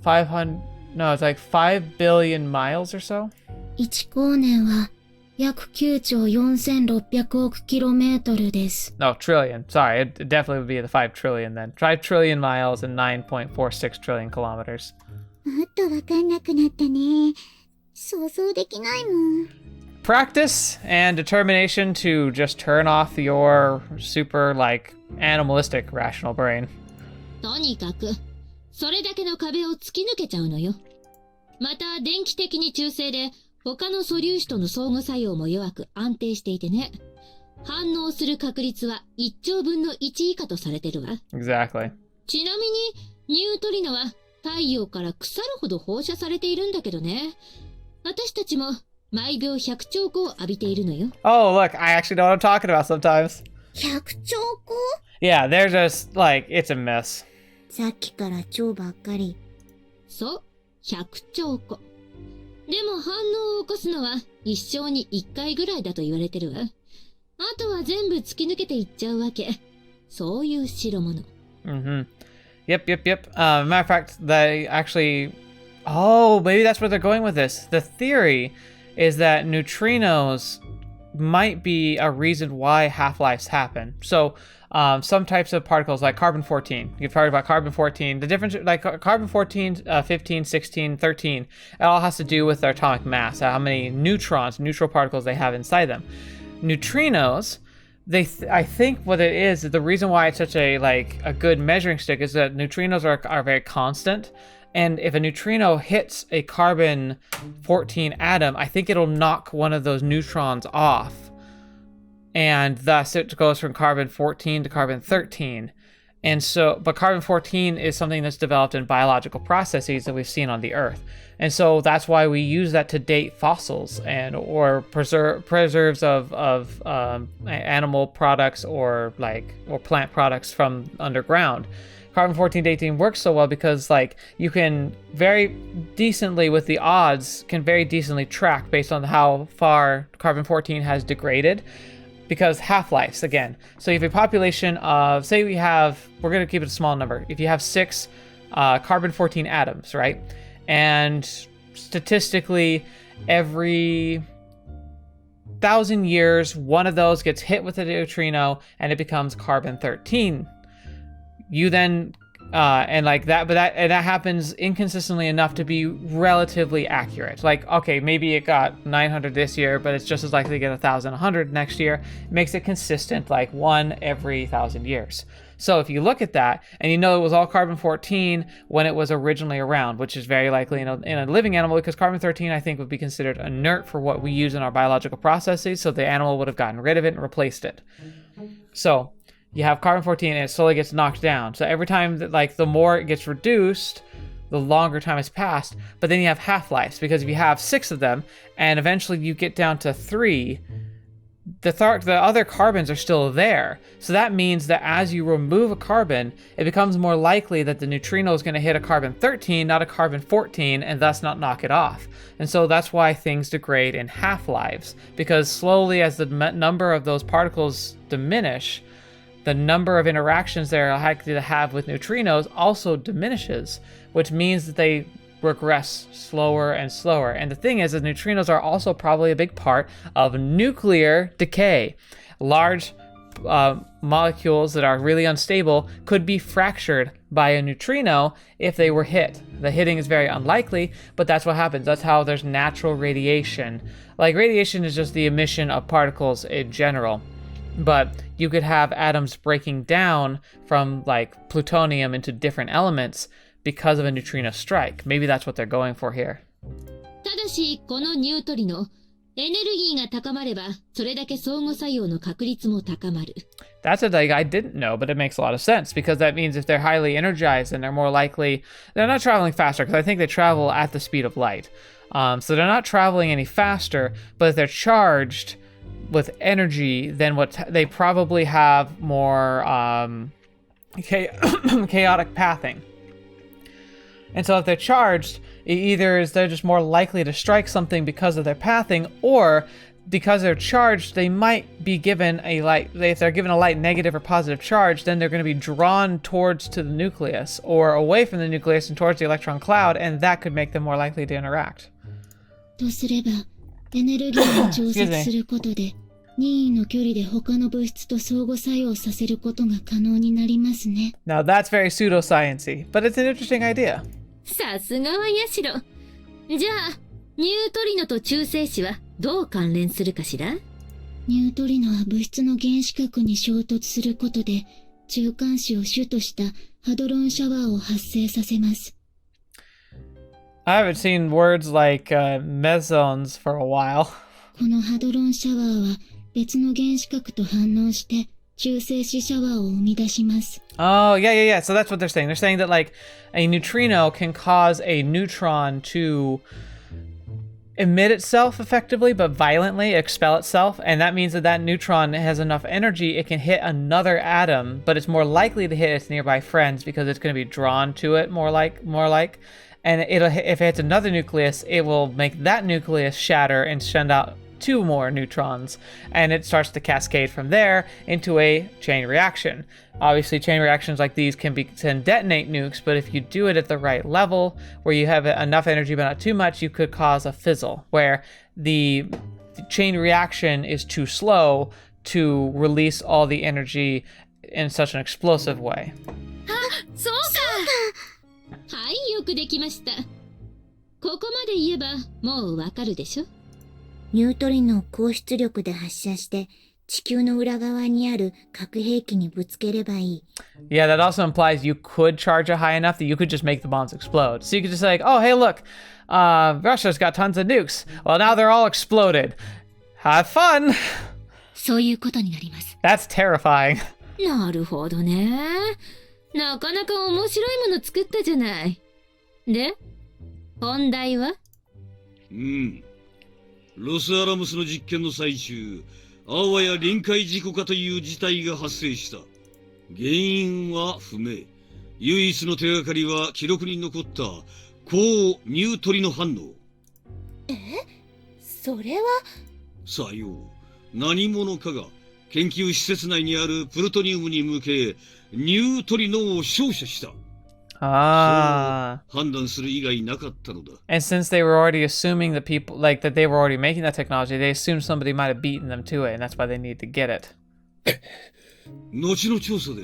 500? No, it's like 5 billion miles or so. 1光年は約9兆4600億キロメートルです。No, trillion. Sorry, it definitely would be the 5 trillion then. 5 trillion miles and 9.46 trillion kilometers. もっとわかんなくなったね。想像できないもん。Practice and determination to just turn off your super, like, animalistic rational brain. とにかくそれだけの壁を突き抜けちゃうのよ。また電気的に中性で他の素粒子との相互作用も弱く安定していてね。反応する確率は1兆分の1以下とされてるわ。Exactly. ちなみにニュートリノは太陽から腐るほど放射されているんだけどね。私たちも毎秒100兆個を浴びているのよ。Oh, look, I actually know what I'm talking about sometimes. 100兆個？ Yeah, they're just, like, it's a mess. さっきから超ばっかり。そう、100兆個。でも反応を起こすのは一生に1回ぐらいだと言われてるわ。あとは全部突き抜けていっちゃうわけ。そういう代物。Mm-hmm. Yep. Matter of fact, they actually... Oh, maybe that's where they're going with this. The theory is that neutrinos might be a reason why half-lives happen. So, some types of particles, like carbon-14. You've heard about carbon-14. The difference, like carbon-14, 15, 16, 13, it all has to do with their atomic mass, how many neutrons, neutral particles they have inside them. Neutrinos... I think what it is the reason why it's such a good measuring stick is that neutrinos are very constant, and if a neutrino hits a carbon-14 atom, I think it'll knock one of those neutrons off, and thus it goes from carbon-14 to carbon-13. And so, but carbon-14 is something that's developed in biological processes that we've seen on the Earth. And so that's why we use that to date fossils or preserves of animal products or plant products from underground. Carbon-14 dating works so well because you can very decently, with the odds, can very decently track based on how far carbon-14 has degraded. Because half-lives, again. So if a population of, say we're going to keep it a small number. If you have 6 carbon-14 atoms, right? And statistically, every 1,000 years, one of those gets hit with a neutrino and it becomes carbon-13. You then, that happens inconsistently enough to be relatively accurate. Okay, maybe it got 900 this year, but it's just as likely to get 1,100 next year. It makes it consistent, one every 1,000 years. So if you look at that, and it was all carbon-14 when it was originally around, which is very likely in a living animal, because carbon-13, I think, would be considered inert for what we use in our biological processes, so the animal would have gotten rid of it and replaced it. So you have carbon-14 and it slowly gets knocked down. So every time that the more it gets reduced, the longer time has passed. But then you have half-lives, because if you have 6 of them and eventually you get down to 3, the other carbons are still there. So that means that as you remove a carbon, it becomes more likely that the neutrino is going to hit a carbon-13, not a carbon-14, and thus not knock it off. And so that's why things degrade in half-lives, because slowly as the number of those particles diminish, the number of interactions they're likely to have with neutrinos also diminishes, which means that they regress slower and slower. And the thing is that neutrinos are also probably a big part of nuclear decay. Large molecules that are really unstable could be fractured by a neutrino if they were hit. The hitting is very unlikely, but that's what happens. That's how there's natural radiation. Radiation is just the emission of particles in general. But you could have atoms breaking down from plutonium into different elements because of a neutrino strike. Maybe that's what they're going for here. ただし、このニュートリノ、エネルギーが高まれば、それだけ相互作用の確率も高まる。That's a thing I didn't know, but it makes a lot of sense, because that means if they're highly energized, then they're more likely... They're not traveling faster, because I think they travel at the speed of light. So they're not traveling any faster, but if they're charged with energy, then they probably have more chaotic pathing. And so if they're charged, they're just more likely to strike something because of their pathing, or because they're charged, they might be given if they're given a light negative or positive charge, then they're going to be drawn to the nucleus, or away from the nucleus and towards the electron cloud, and that could make them more likely to interact. とすれば、エネルギーを調節することで、任意の距離で他の物質と相互作用させることが可能になりますね。Now that's very pseudoscience-y, but it's an interesting idea. さすがはヤシロ。じゃあ、ニュートリノと中性子はどう関連するかしら？ニュートリノは物質の原子核に衝突することで、中間子を主としたハドロンシャワーを発生させます。I haven't seen words like mesons for a while. このハドロンシャワーは別の原子核と反応して中性子シャワーを生み出します。Oh, yeah. So that's what they're saying. They're saying that a neutrino can cause a neutron to emit itself effectively, but violently expel itself, and that means that neutron has enough energy, it can hit another atom, but it's more likely to hit its nearby friends because it's going to be drawn to it more like, and if it hits another nucleus, it will make that nucleus shatter and send out 2 more neutrons, and it starts to cascade from there into a chain reaction. Obviously, chain reactions like these can detonate nukes, but if you do it at the right level, where you have enough energy but not too much, you could cause a fizzle, where the chain reaction is too slow to release all the energy in such an explosive way. そうか。はい、よくできました。ここまで言えばもうわかるでしょ。ニュートリノを高出力で発射して地球の裏側にある核兵器にぶつければいい。Yeah, that also implies you could charge it high enough that you could just make the bombs explode. So you could just say, like, oh, hey, look, Russia's got tons of nukes. Well, now they're all exploded. Have fun. そういうことになります。That's terrifying. なるほどね。なかなか面白いもの作ったじゃない。で、本題は？ロスアラムスの実験の最中、あわや臨界事故かという事態が発生した。原因は不明。唯一の手がかりは記録に残った高ニュートリノ反応。それは。さよう。何者かが研究施設内にあるプルトニウムに向けニュートリノを照射した。Ah. そう判断する以外なかったのだ。And since they were already assuming that people, like, that they were already making that technology, they assumed somebody might have beaten them to it, and that's why they need to get it. 後の調査で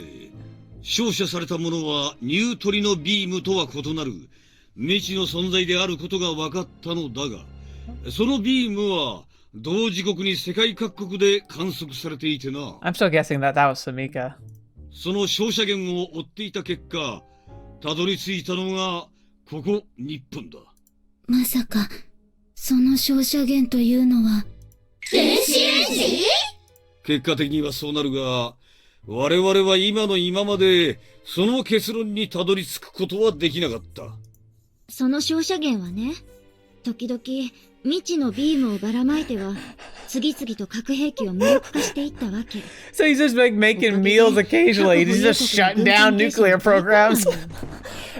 照射されたものはニュートリノビームとは異なる未知の存在であることが分かったのだが、そのビームは同時刻に世界各国で観測されていてな。I'm still guessing that that was Samika. その照射源を追っていた結果、たどり着いたのがここ日本だ。まさかその照射源というのは電子レンジ？結果的にはそうなるが、我々は今の今までその結論にたどり着くことはできなかった。その照射源はね、時々未知のビームをばらまいては次々と核兵器を無力化していったわけ。So he's just like making meals occasionally. He's just shutting down nuclear programs.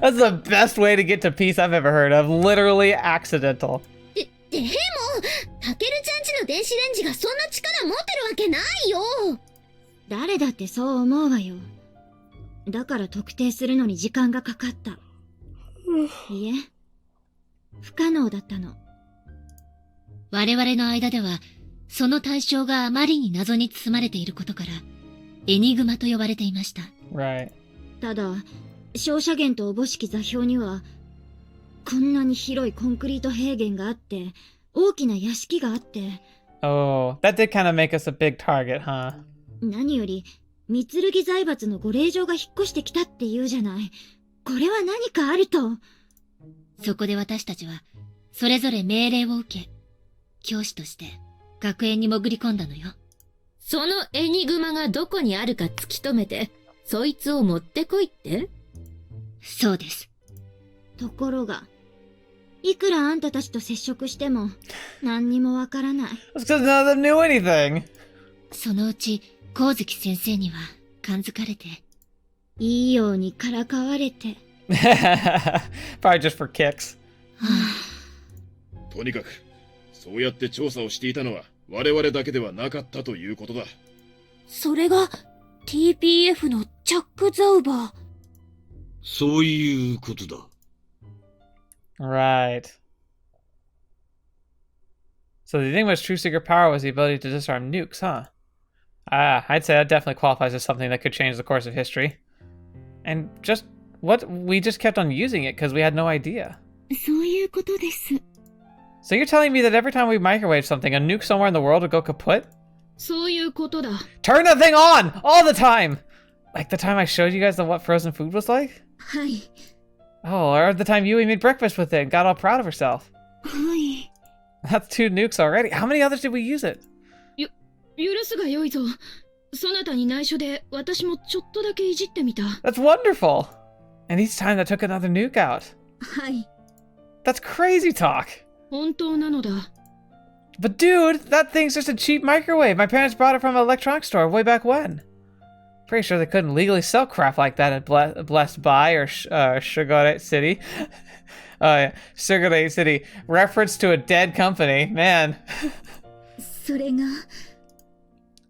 That's the best way to get to peace I've ever heard of. Literally accidental. でもタケルちゃんちの電子レンジがそんな力持ってるわけないよ。誰だってそう思うわよ。だから特定するのに時間がかかった。いえ、不可能だったの。我々の間では、その対象があまりに謎に包まれていることから、エニグマと呼ばれていました。Right. ただ、照射源とおぼしき座標には、こんなに広いコンクリート平原があって、大きな屋敷があって。Oh, that did kind of make us a big target, huh? 何より、三剣財閥のご令嬢が引っ越してきたって言うじゃない。これは何かあると。そこで私たちは、それぞれ命令を受け、教師として学園に潜り込んだのよ。そのエニグマがどこにあるか突き止めて、そいつを持ってこいって？そうです。ところが、いくらあんたたちと接触しても、何にもわからない。It's because none of them knew anything. そのうち、光月先生には感づかれて、いいようにからかわれて。Probably just for kicks. とにかく、そうやって調査をしていたのは我々だけではなかったということだ。それが TPF のチャック・ザウバー。そういうことだ。Right. So the Enigma's true secret power was the ability to disarm nukes, huh? I'd say that definitely qualifies as something that could change the course of history. And just what we just kept on using it because we had no idea. そういうことです。So you're telling me that every time we microwave something, a nuke somewhere in the world would go kaput? そういうことだ。 Turn that thing on all the time! Like the time I showed you guys what frozen food was like? はい。Oh, or the time Yui made breakfast with it and got all proud of herself. はい。 That's 2 nukes already. How many others did we use it? 許すがよいぞ。そなたに内緒で私もちょっとだけいじってみた。That's wonderful! And each time that took another nuke out. はい。 That's crazy talk. 本当なのだ。But dude, that thing's just a cheap microwave. My parents brought it from an electronics store way back when. Pretty sure they couldn't legally sell crap like that at Blessed By or Sugar City. Yeah. Sugar City. Reference to a dead company. Man. それが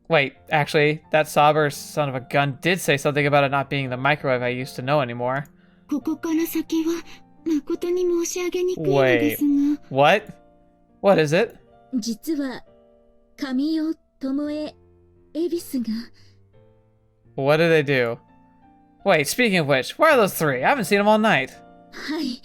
Wait, actually, that Saber son of a gun did say something about it not being the microwave I used to know anymore. ここから先は誠に申し上げにくいのですが What? What is it? 実は神代智恵恵比寿が What did they do? Wait, speaking of which, where are those three? I haven't seen them all night. はい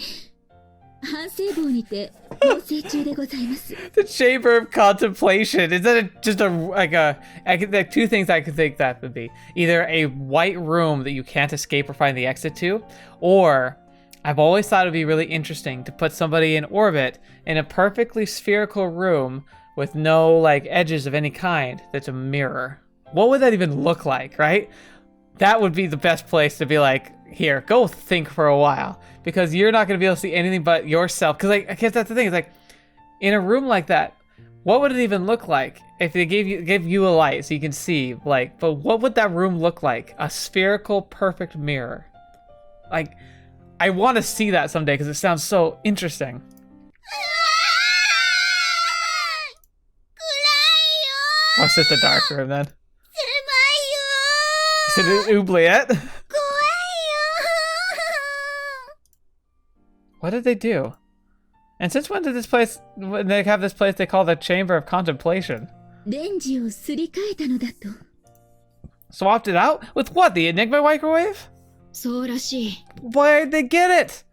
反省坊にて養成中でございます The Chamber of Contemplation. Is that just like two things I could think that would be. Either a white room that you can't escape or find the exit to, or I've always thought it would be really interesting to put somebody in orbit in a perfectly spherical room with no like edges of any kind that's a mirror. What would that even look like, right? That would be the best place to be like, here, go think for a while. Because you're not going to be able to see anything but yourself. Because like, I guess that's the thing. It's like, in a room like that, what would it even look like if they gave you a light so you can see? Like, but what would that room look like? A spherical, perfect mirror. Like, I want to see that someday because it sounds so interesting. Oh, it's just a dark room then. Is it an oubliette? What did they do? And since when did this place, when they have this place they call the Chamber of Contemplation? レンジをすり替えたのだと Swapped it out? With what, the Enigma microwave? そうらしい Why did they get it?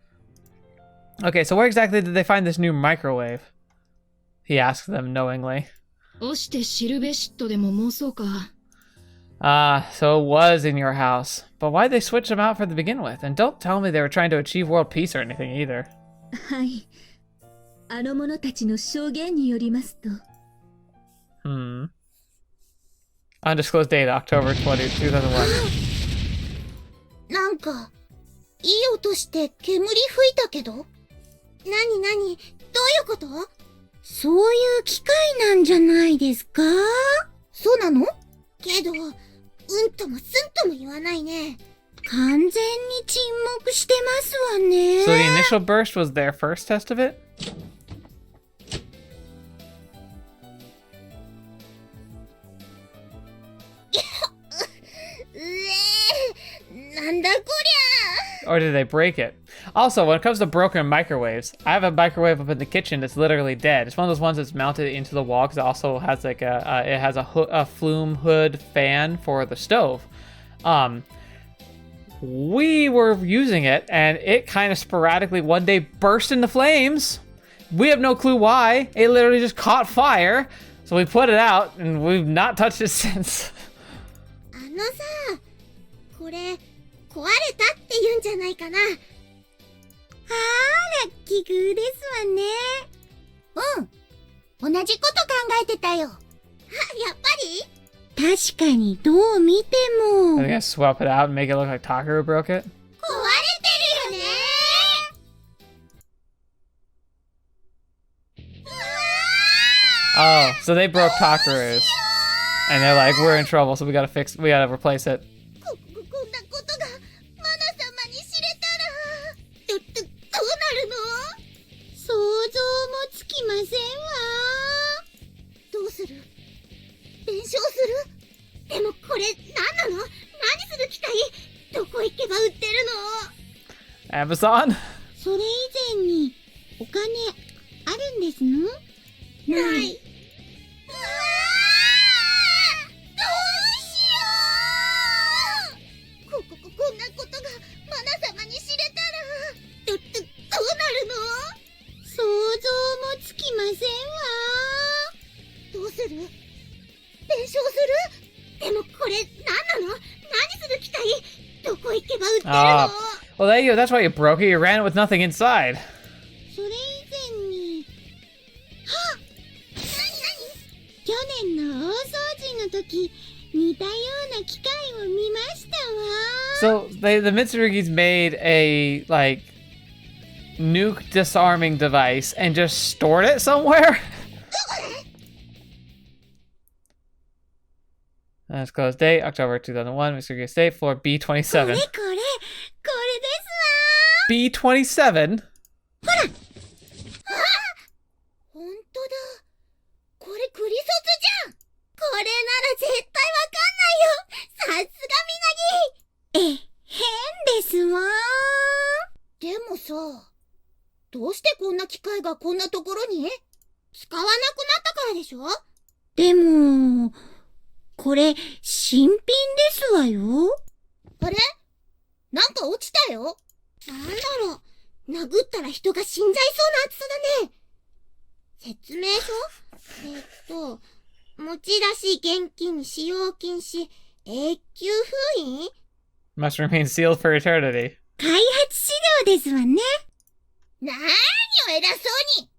Okay, so where exactly did they find this new microwave? He asked them knowingly. 押して知るべしとでも申そうか Ah, so it was in your house. But why'd they switch them out for to begin with? And don't tell me they were trying to achieve world peace or anything either. はいあの者たちの証言によりますと Undisclosed date, October 20, 2001. なんかいい音して煙吹いたけどなになにどういうことそういう機械なんじゃないですかそうなのけどうんともすんとも言わないね完全に沈黙してますわね So the initial burst was their first test of it? なんだこりゃ Or did they break it? Also, when it comes to broken microwaves, I have a microwave up in the kitchen that's literally dead. It's one of those ones that's mounted into the wall because it also has like a flume hood fan for the stove. We were using it and it kind of sporadically one day burst into flames. We have no clue why. It literally just caught fire. So we put it out and we've not touched it since. あのさこれ壊れたって言うんじゃないかなあら奇遇ですわねうん同じこと考えてたよあやっぱり確かにどう見ても I think I swap it out and make it look like Takeru broke it. 壊れてるよね Oh, so they broke Takeru's. And they're like, we're in trouble, so we gotta replace it. こんなことがマナ様に知れたらどうなるの想像もつきませんわどうする弁償するでもこれ何なの何する機械どこ行けば売ってるの Amazon? それ以前にお金あるんですのない。うわどうしようこんなことがマナ様に知れたらどうなるの想像もつきませんわどうする弁償するでもこれ何なの何する機械どこ行けば売ってるの Well, there you go. That's why you broke it. You ran it with nothing inside. それ以前にはっ去年の大掃除の時似たような機械を見ましたわ So the Mitsurugis made a like nuke disarming device and just stored it somewhere. Undisclosed date, October 2001, mysterious date, floor B27. これですわ B27? ほんとだ。これクリソツじゃん。これなら絶対わかんないよ。さすがみなぎ。変ですわでもさ、どうしてこんな機械がこんなところに？使わなくなったからでしょ？でも、これ新品ですわよ。あれ？なんか落ちたよ。なんだろう。殴ったら人が死んじゃいそうな厚さだね。説明書？持ち出し現金使用禁止永久封印？ Must remain sealed for eternity. 開発資料ですわね。なーにを偉そうに。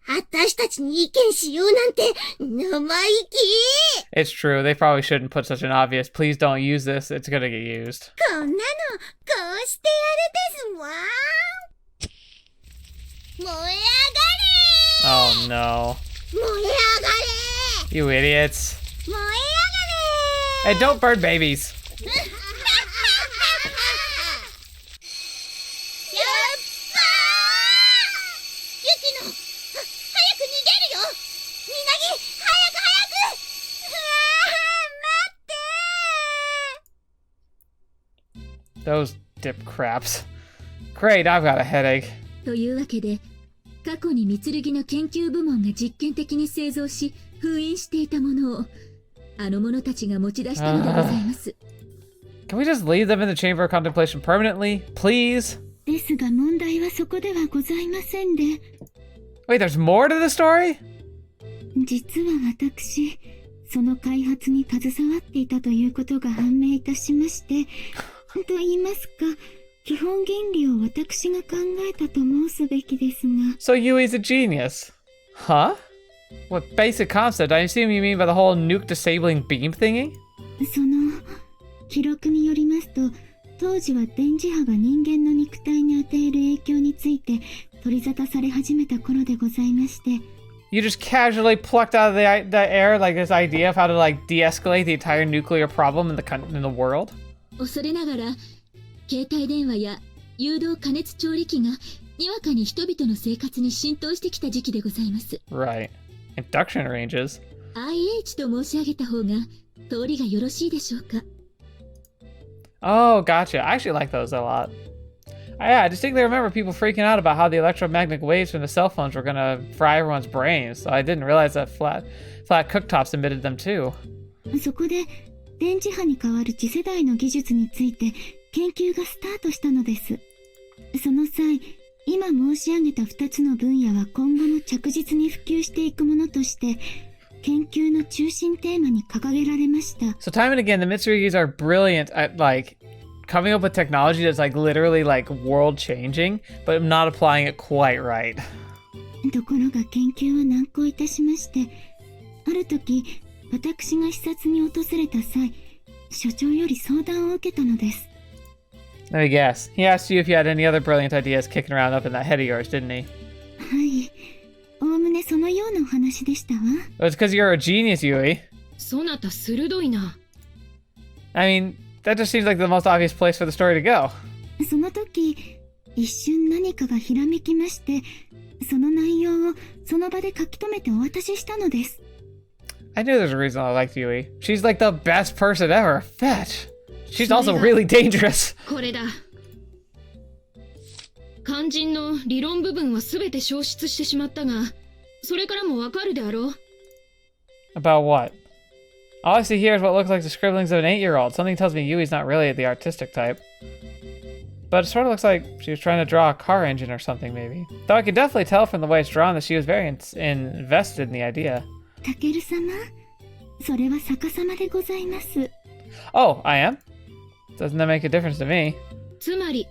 私たちに意見しようなんて生意気。 It's true, they probably shouldn't put such an obvious, please don't use this, it's gonna get used. こんなのこうしてやるですわ。燃え上がれ Oh no. 燃え上がれ You idiots. 燃え Hey, don't burn babies. 上がれやっばーユキの早く逃げるよみなぎ早く待って Those dip craps. Great, I've got a headache. というわけで、過去に三剣の研究部門が実験的に製造し、封印していたものを、あの者たちが持ち出したのでございます。Can we just leave them in the Chamber of Contemplation permanently, please? ですが問題はそこではございませんで、Wait, there's more to the story? 実は私、その開発に携わっていたということが判明いたしまして、と言いますか、基本原理を私が考えたと申すべきですが。So Yui's a genius. Huh? What basic concept? I assume you mean by the whole nuke disabling beam thingy? その、記録によりますと、当時は電磁波が人間の肉体に与える影響について取り沙汰され始めた頃でございまして。You just casually plucked out of the air like this idea of how to like de-escalate the entire nuclear problem in the world? 恐れながら、携帯電話や誘導加熱調理器がにわかに人々の生活に浸透してきた時期でございます。Right. Induction ranges. IH と申し上げた方が通りがよろしいでしょうか。Oh, gotcha. I actually like those a lot. I distinctly remember people freaking out about how the electromagnetic waves from the cell phones were gonna fry everyone's brains, so I didn't realize that flat cooktops emitted them too. そこで電磁波に代わる次世代の技術について研究がスタートしたのです。その際、今申し上げた2つの分野は今後も着実に普及していくものとして研究の中心テーマに掲げられました。So time and again, the Mitsurigis are brilliant at like coming up with technology that's like literally like world changing, but not applying it quite right. ところが研究は難航いたしまして、ある時、私が視察に訪れた際、所長より相談を受けたのです。Let me guess. He asked you if you had any other brilliant ideas kicking around up in that head of yours, didn't he? はい。おおむねそのようなお話でしたわ。Well, it's because you're a genius, Yui. そなた鋭いな。I mean, that just seems like the most obvious place for the story to go. その時、一瞬何かがひらめきまして、その内容をその場で書き留めてお渡ししたのです。I knew there's a reason I liked Yui. She's like the best person ever. Fetch. She's also really dangerous. これだ。肝心の理論部分は全て消失してしまったが、それからもわかるであろう。About what? All I see here is what looks like the scribblings of an 8-year-old. Something tells me Yui's not really the artistic type. But it sort of looks like she was trying to draw a car engine or something, maybe. Though I could definitely tell from the way it's drawn that she was very invested in the idea. タケル様、それは逆さまでございます。Oh, I am? Doesn't that make a difference to me? つまり、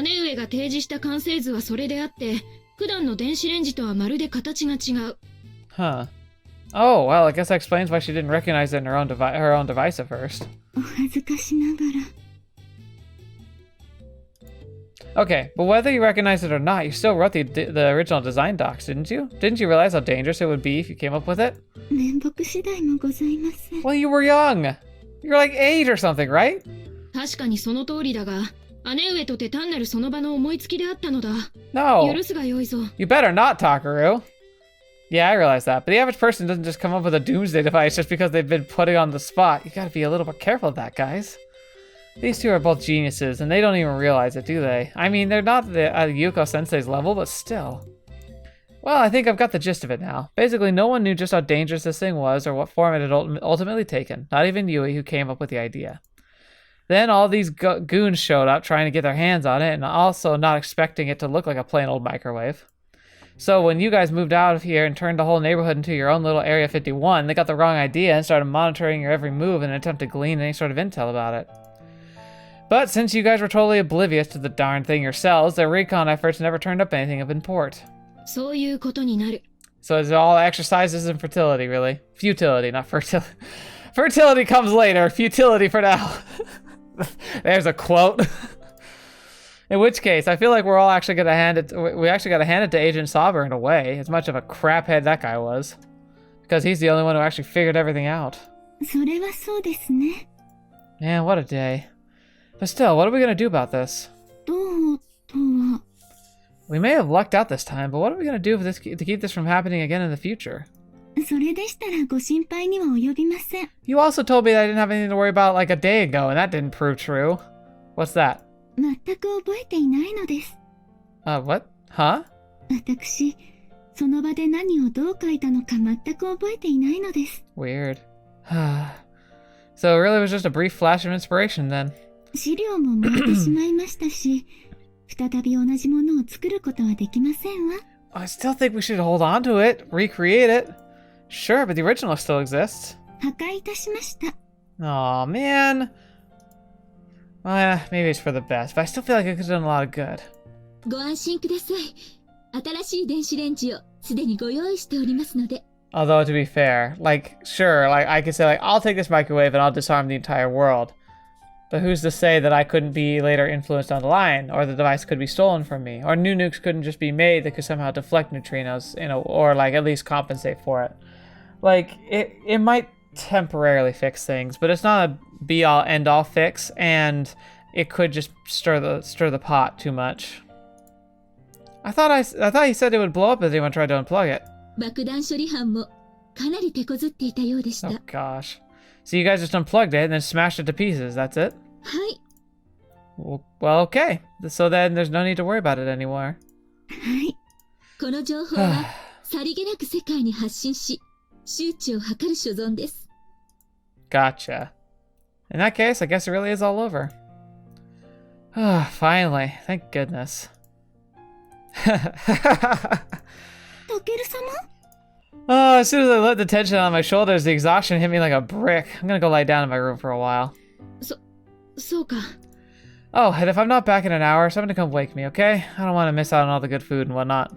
姉上が提示した完成図はそれであって、普段の電子レンジとはまるで形が違う。Huh. Oh, well, I guess that explains why she didn't recognize it in her own device at first. お恥ずかしながら。Okay, but whether you recognize it or not, you still wrote the original design docs, didn't you? Didn't you realize how dangerous it would be if you came up with it? 面目次第もございません。 Well, you were young. You're like 8 or something, right? 確かにその通りだが、姉上とて単なるその場の思いつきであったのだ。No. 許すがよいぞ。You better not, Takeru. Yeah, I realize that. But the average person doesn't just come up with a doomsday device just because they've been putting on the spot. You gotta be a little bit careful of that, guys. These two are both geniuses, and they don't even realize it, do they? I mean, they're not the Yuuko Sensei's level, but still. Well, I think I've got the gist of it now. Basically, no one knew just how dangerous this thing was or what form it had ultimately taken. Not even Yui, who came up with the idea. Then all these goons showed up trying to get their hands on it, and also not expecting it to look like a plain old microwave. So when you guys moved out of here and turned the whole neighborhood into your own little Area 51, they got the wrong idea and started monitoring your every move in an attempt to glean any sort of intel about it. But since you guys were totally oblivious to the darn thing yourselves, their recon efforts never turned up anything of import. そういうことになる。 So it's all exercises in fertility, really. Futility, not fertility. Fertility comes later, futility for now. There's a quote. In which case, I feel like we're all actually gonna hand it. We actually gotta hand it to Agent Sauber in a way, as much of a craphead that guy was, because he's the only one who actually figured everything out. それはそうですね。 Man, what a day. But still, what are we gonna do about this? どうとは。 We may have lucked out this time, but what are we gonna do for this to keep this from happening again in the future? それでしたらご心配には及びません。 You also told me that I didn't have anything to worry about like a day ago, and that didn't prove true. What's that? 全く覚えていないのです。 What? Huh? 私、その場で何をどう書いたのか全く覚えていないのです。 Weird. So it really was just a brief flash of inspiration then. 資料も燃えてしまいましたし、再び同じものを作ることはできませんわ。 I still think we should hold on to it, recreate it. Sure, but the original still exists. 破壊いたしました。 Aw, man. Maybe it's for the best, but I still feel like it could have done a lot of good. ご安心ください。新しい電子レンジをすでにご用意しておりますので。 Although, to be fair, like, sure, like, I could say, like, I'll take this microwave and I'll disarm the entire world. But who's to say that I couldn't be later influenced on the line, or the device could be stolen from me, or new nukes couldn't just be made that could somehow deflect neutrinos, you know, or, like, at least compensate for it. Like, it might temporarily fix things, but it's not a be-all, end-all fix, and it could just stir the pot too much. I thought he said it would blow up if anyone tried to unplug it. 爆弾処理班もかなり手こずっていたようでした。 Oh gosh. So you guys just unplugged it and then smashed it to pieces, that's it? はい。 Well, okay. So then there's no need to worry about it anymore. はい。この情報はさりげなく世界に発信し、周知を図る所存です。 Gotcha. In that case, I guess it really is all over. Finally. Thank goodness. タケル様 Oh, as soon as I let the tension on my shoulders, the exhaustion hit me like a brick. I'm gonna go lie down in my room for a while. そうか。 Oh, and if I'm not back in an hour, someone to come wake me, okay? I don't want to miss out on all the good food and whatnot.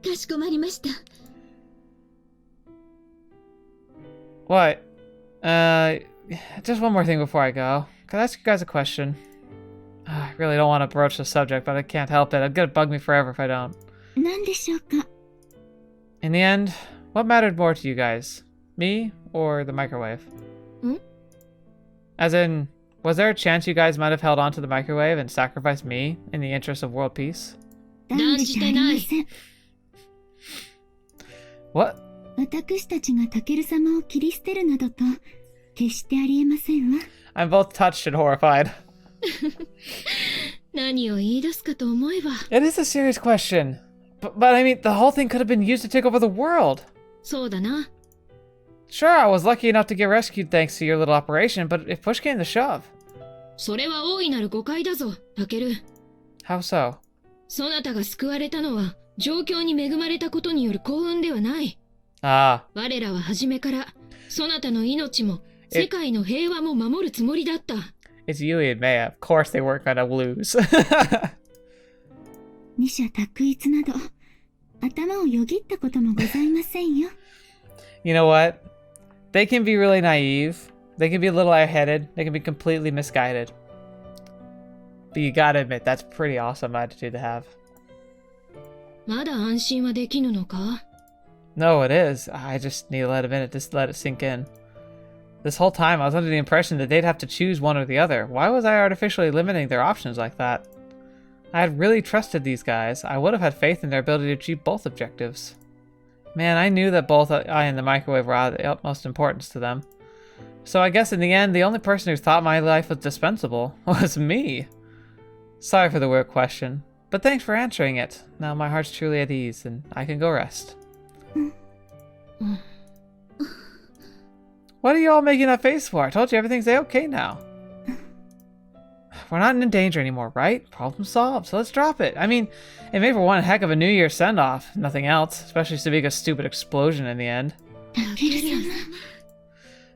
かしこまりました。 What? Just one more thing before I go. Can I ask you guys a question? I really don't want to broach the subject, but I can't help it. It's gonna bug me forever if I don't. 何でしょうか In the end, what mattered more to you guys? Me or the microwave? As in, was there a chance you guys might have held on to the microwave and sacrificed me in the interest of world peace? 断じてありません。 What? 私たちがタケル様を切り捨てるなどと決してありえませんわ。 I'm both touched and horrified. 何を言い出すかと思えば。 It is a serious question. But I mean, the whole thing could have been used to take over the world. そうだな。 Sure, I was lucky enough to get rescued thanks to your little operation, but if push came to shove. それは大いなる誤解だぞ、タケル。 How so? そなたが救われたのは状況に恵まれたことによる幸運ではない。Ah. 我らは初めからそなたの命も世界の平和も守るつもりだった。 It's Yui and Maya. Of course they weren't gonna lose. 二者択一など頭をよぎったこともございませんよ。 You know what? They can be really naive. They can be a little airheaded. They can be completely misguided. But you gotta admit, that's a pretty awesome attitude to have. まだ安心はできぬのか？ No, it is. I just need to let a minute, just let it sink in. This whole time I was under the impression that they'd have to choose one or the other. Why was I artificially limiting their options like that? I had really trusted these guys. I would have had faith in their ability to achieve both objectives. Man, I knew that both I and the microwave were of the utmost importance to them. So I guess in the end, the only person who thought my life was dispensable was me. Sorry for the weird question, but thanks for answering it. Now my heart's truly at ease, and I can go rest. What are you all making that face for? I told you everything's okay now. We're not in danger anymore, right? Problem solved, so let's drop it. I mean, it made for one heck of a New Year's send-off. Nothing else, especially Sabika's stupid explosion in the end.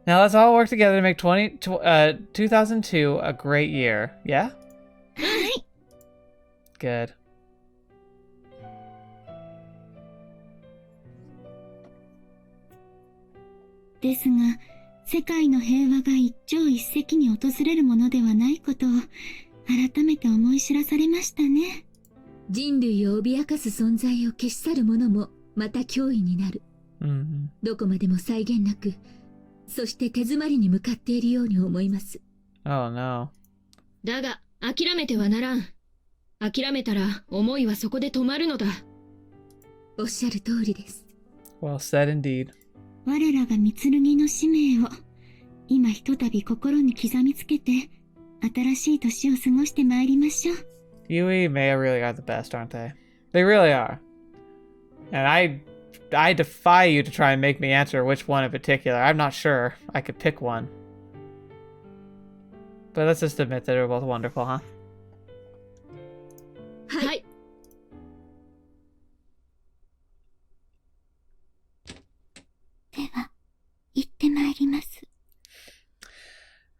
Now let's all work together to make 2002 a great year. Yeah? Good. Thisが世界の平和が一朝一夕に訪れるものではないことを改めて思い知らされましたね。人類を脅かす存在を消し去る者もまた脅威になる。どこまでも際限なく、そして手詰まりに向かっているように思います。Oh no. だが諦めてはならん。諦めたら思いはそこで止まるのだ。おっしゃる通りです。Well said indeed. 我らが三剣の使命を今ひとたび心に刻みつけて新しい年を過ごしてまいりましょう。Yui and Maya really are the best, aren't they? They really are. And I defy you to try and make me answer which one in particular. I'm not sure. I could pick one. But let's just admit that they're both wonderful, huh? はい。では、行ってまいります。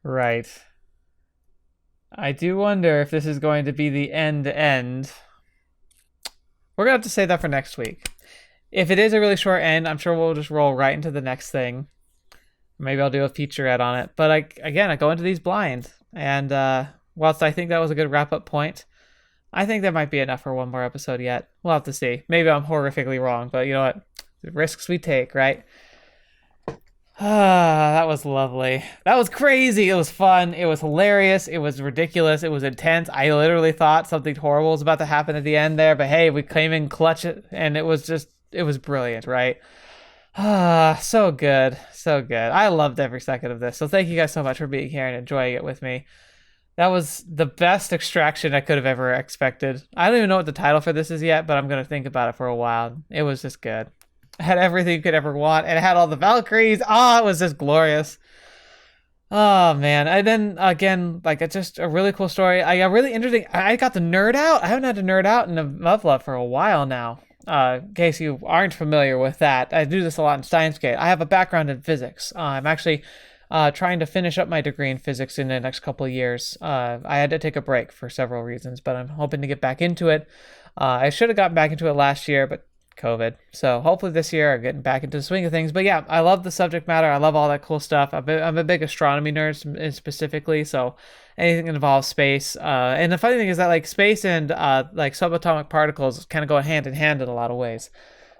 Right. I do wonder if this is going to be the end. We're going to have to save that for next week. If it is a really short end, I'm sure we'll just roll right into the next thing. Maybe I'll do a featurette on it. But I go into these blind. And whilst I think that was a good wrap-up point, I think that might be enough for one more episode yet. We'll have to see. Maybe I'm horrifically wrong, but you know what? The risks we take, right? That was lovely. That was crazy. It was fun. It was hilarious. It was ridiculous. It was intense. I literally thought something horrible was about to happen at the end there, but hey, we came in clutch and it was brilliant, right? So good. So good. I loved every second of this. So thank you guys so much for being here and enjoying it with me. That was the best extraction I could have ever expected. I don't even know what the title for this is yet, but I'm going to think about it for a while. It was just good. It had everything you could ever want, and it had all the Valkyries. Oh, it was just glorious. Oh, man. And then, again, it's just a really cool story. I got really interesting. I got to nerd out. I haven't had to nerd out in a Muv-Luv for a while now. In case you aren't familiar with that, I do this a lot in Steins;Gate. I have a background in physics. I'm actually trying to finish up my degree in physics in the next couple of years. I had to take a break for several reasons, but I'm hoping to get back into it. I should have gotten back into it last year, but COVID. So hopefully this year I'm getting back into the swing of things. But yeah, I love the subject matter. I love all that cool stuff. I'm a big astronomy nerd specifically, so anything that involves space. And the funny thing is that space and subatomic particles kind of go hand in hand in a lot of ways.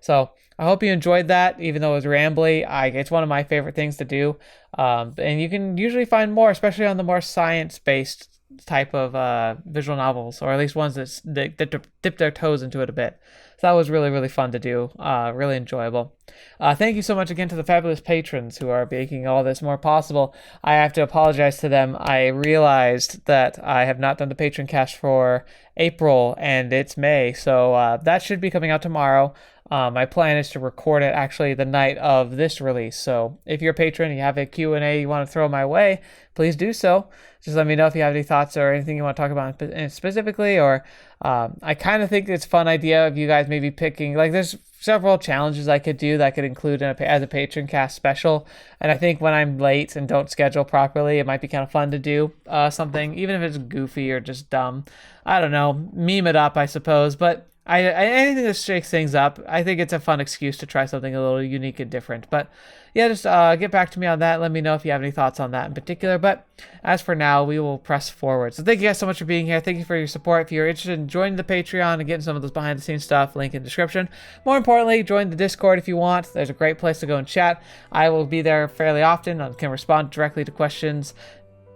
So I hope you enjoyed that, even though it was rambly. It's one of my favorite things to do. And you can usually find more, especially on the more science-based type of visual novels, or at least ones that dip their toes into it a bit. So that was really, really fun to do. Really enjoyable. Thank you so much again to the fabulous patrons who are making all this more possible. I have to apologize to them. I realized that I have not done the patron cast for April, and it's May, so that should be coming out tomorrow. My plan is to record it actually the night of this release. So if you're a patron and you have a Q&A you want to throw my way, please do so. Just let me know if you have any thoughts or anything you want to talk about specifically. Or I kind of think it's a fun idea of you guys maybe picking, there's several challenges I could do that I could include as a patron cast special. And I think when I'm late and don't schedule properly, it might be kind of fun to do something, even if it's goofy or just dumb. I don't know, meme it up, I suppose. But anything that shakes things up. I think it's a fun excuse to try something a little unique and different. But yeah, just get back to me on that. Let me know if you have any thoughts on that in particular. But as for now, we will press forward. So thank you guys so much for being here. Thank you for your support. If you're interested in joining the Patreon and getting some of this behind the scenes stuff, link in the description. More importantly, join the Discord if you want. There's a great place to go and chat. I will be there fairly often. I can respond directly to questions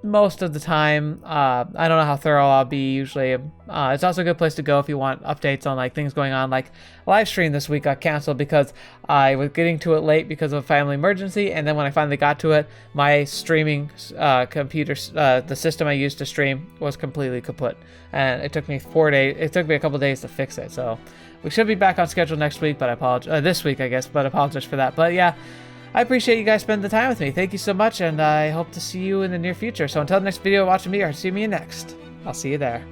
most of the time. I don't know how thorough I'll be usually. It's also a good place to go if you want updates on like things going on. Like live stream this week got canceled because I was getting to it late because of a family emergency, and then when I finally got to it, my streaming computer, the system I used to stream, was completely kaput, and it took me 4 days. It took me a couple days to fix it. So we should be back on schedule next week, but I apologize. This week, I guess, but I apologize for that. But yeah, I appreciate you guys spending the time with me. Thank you so much, and I hope to see you in the near future. So until the next video watching me or see me next, I'll see you there.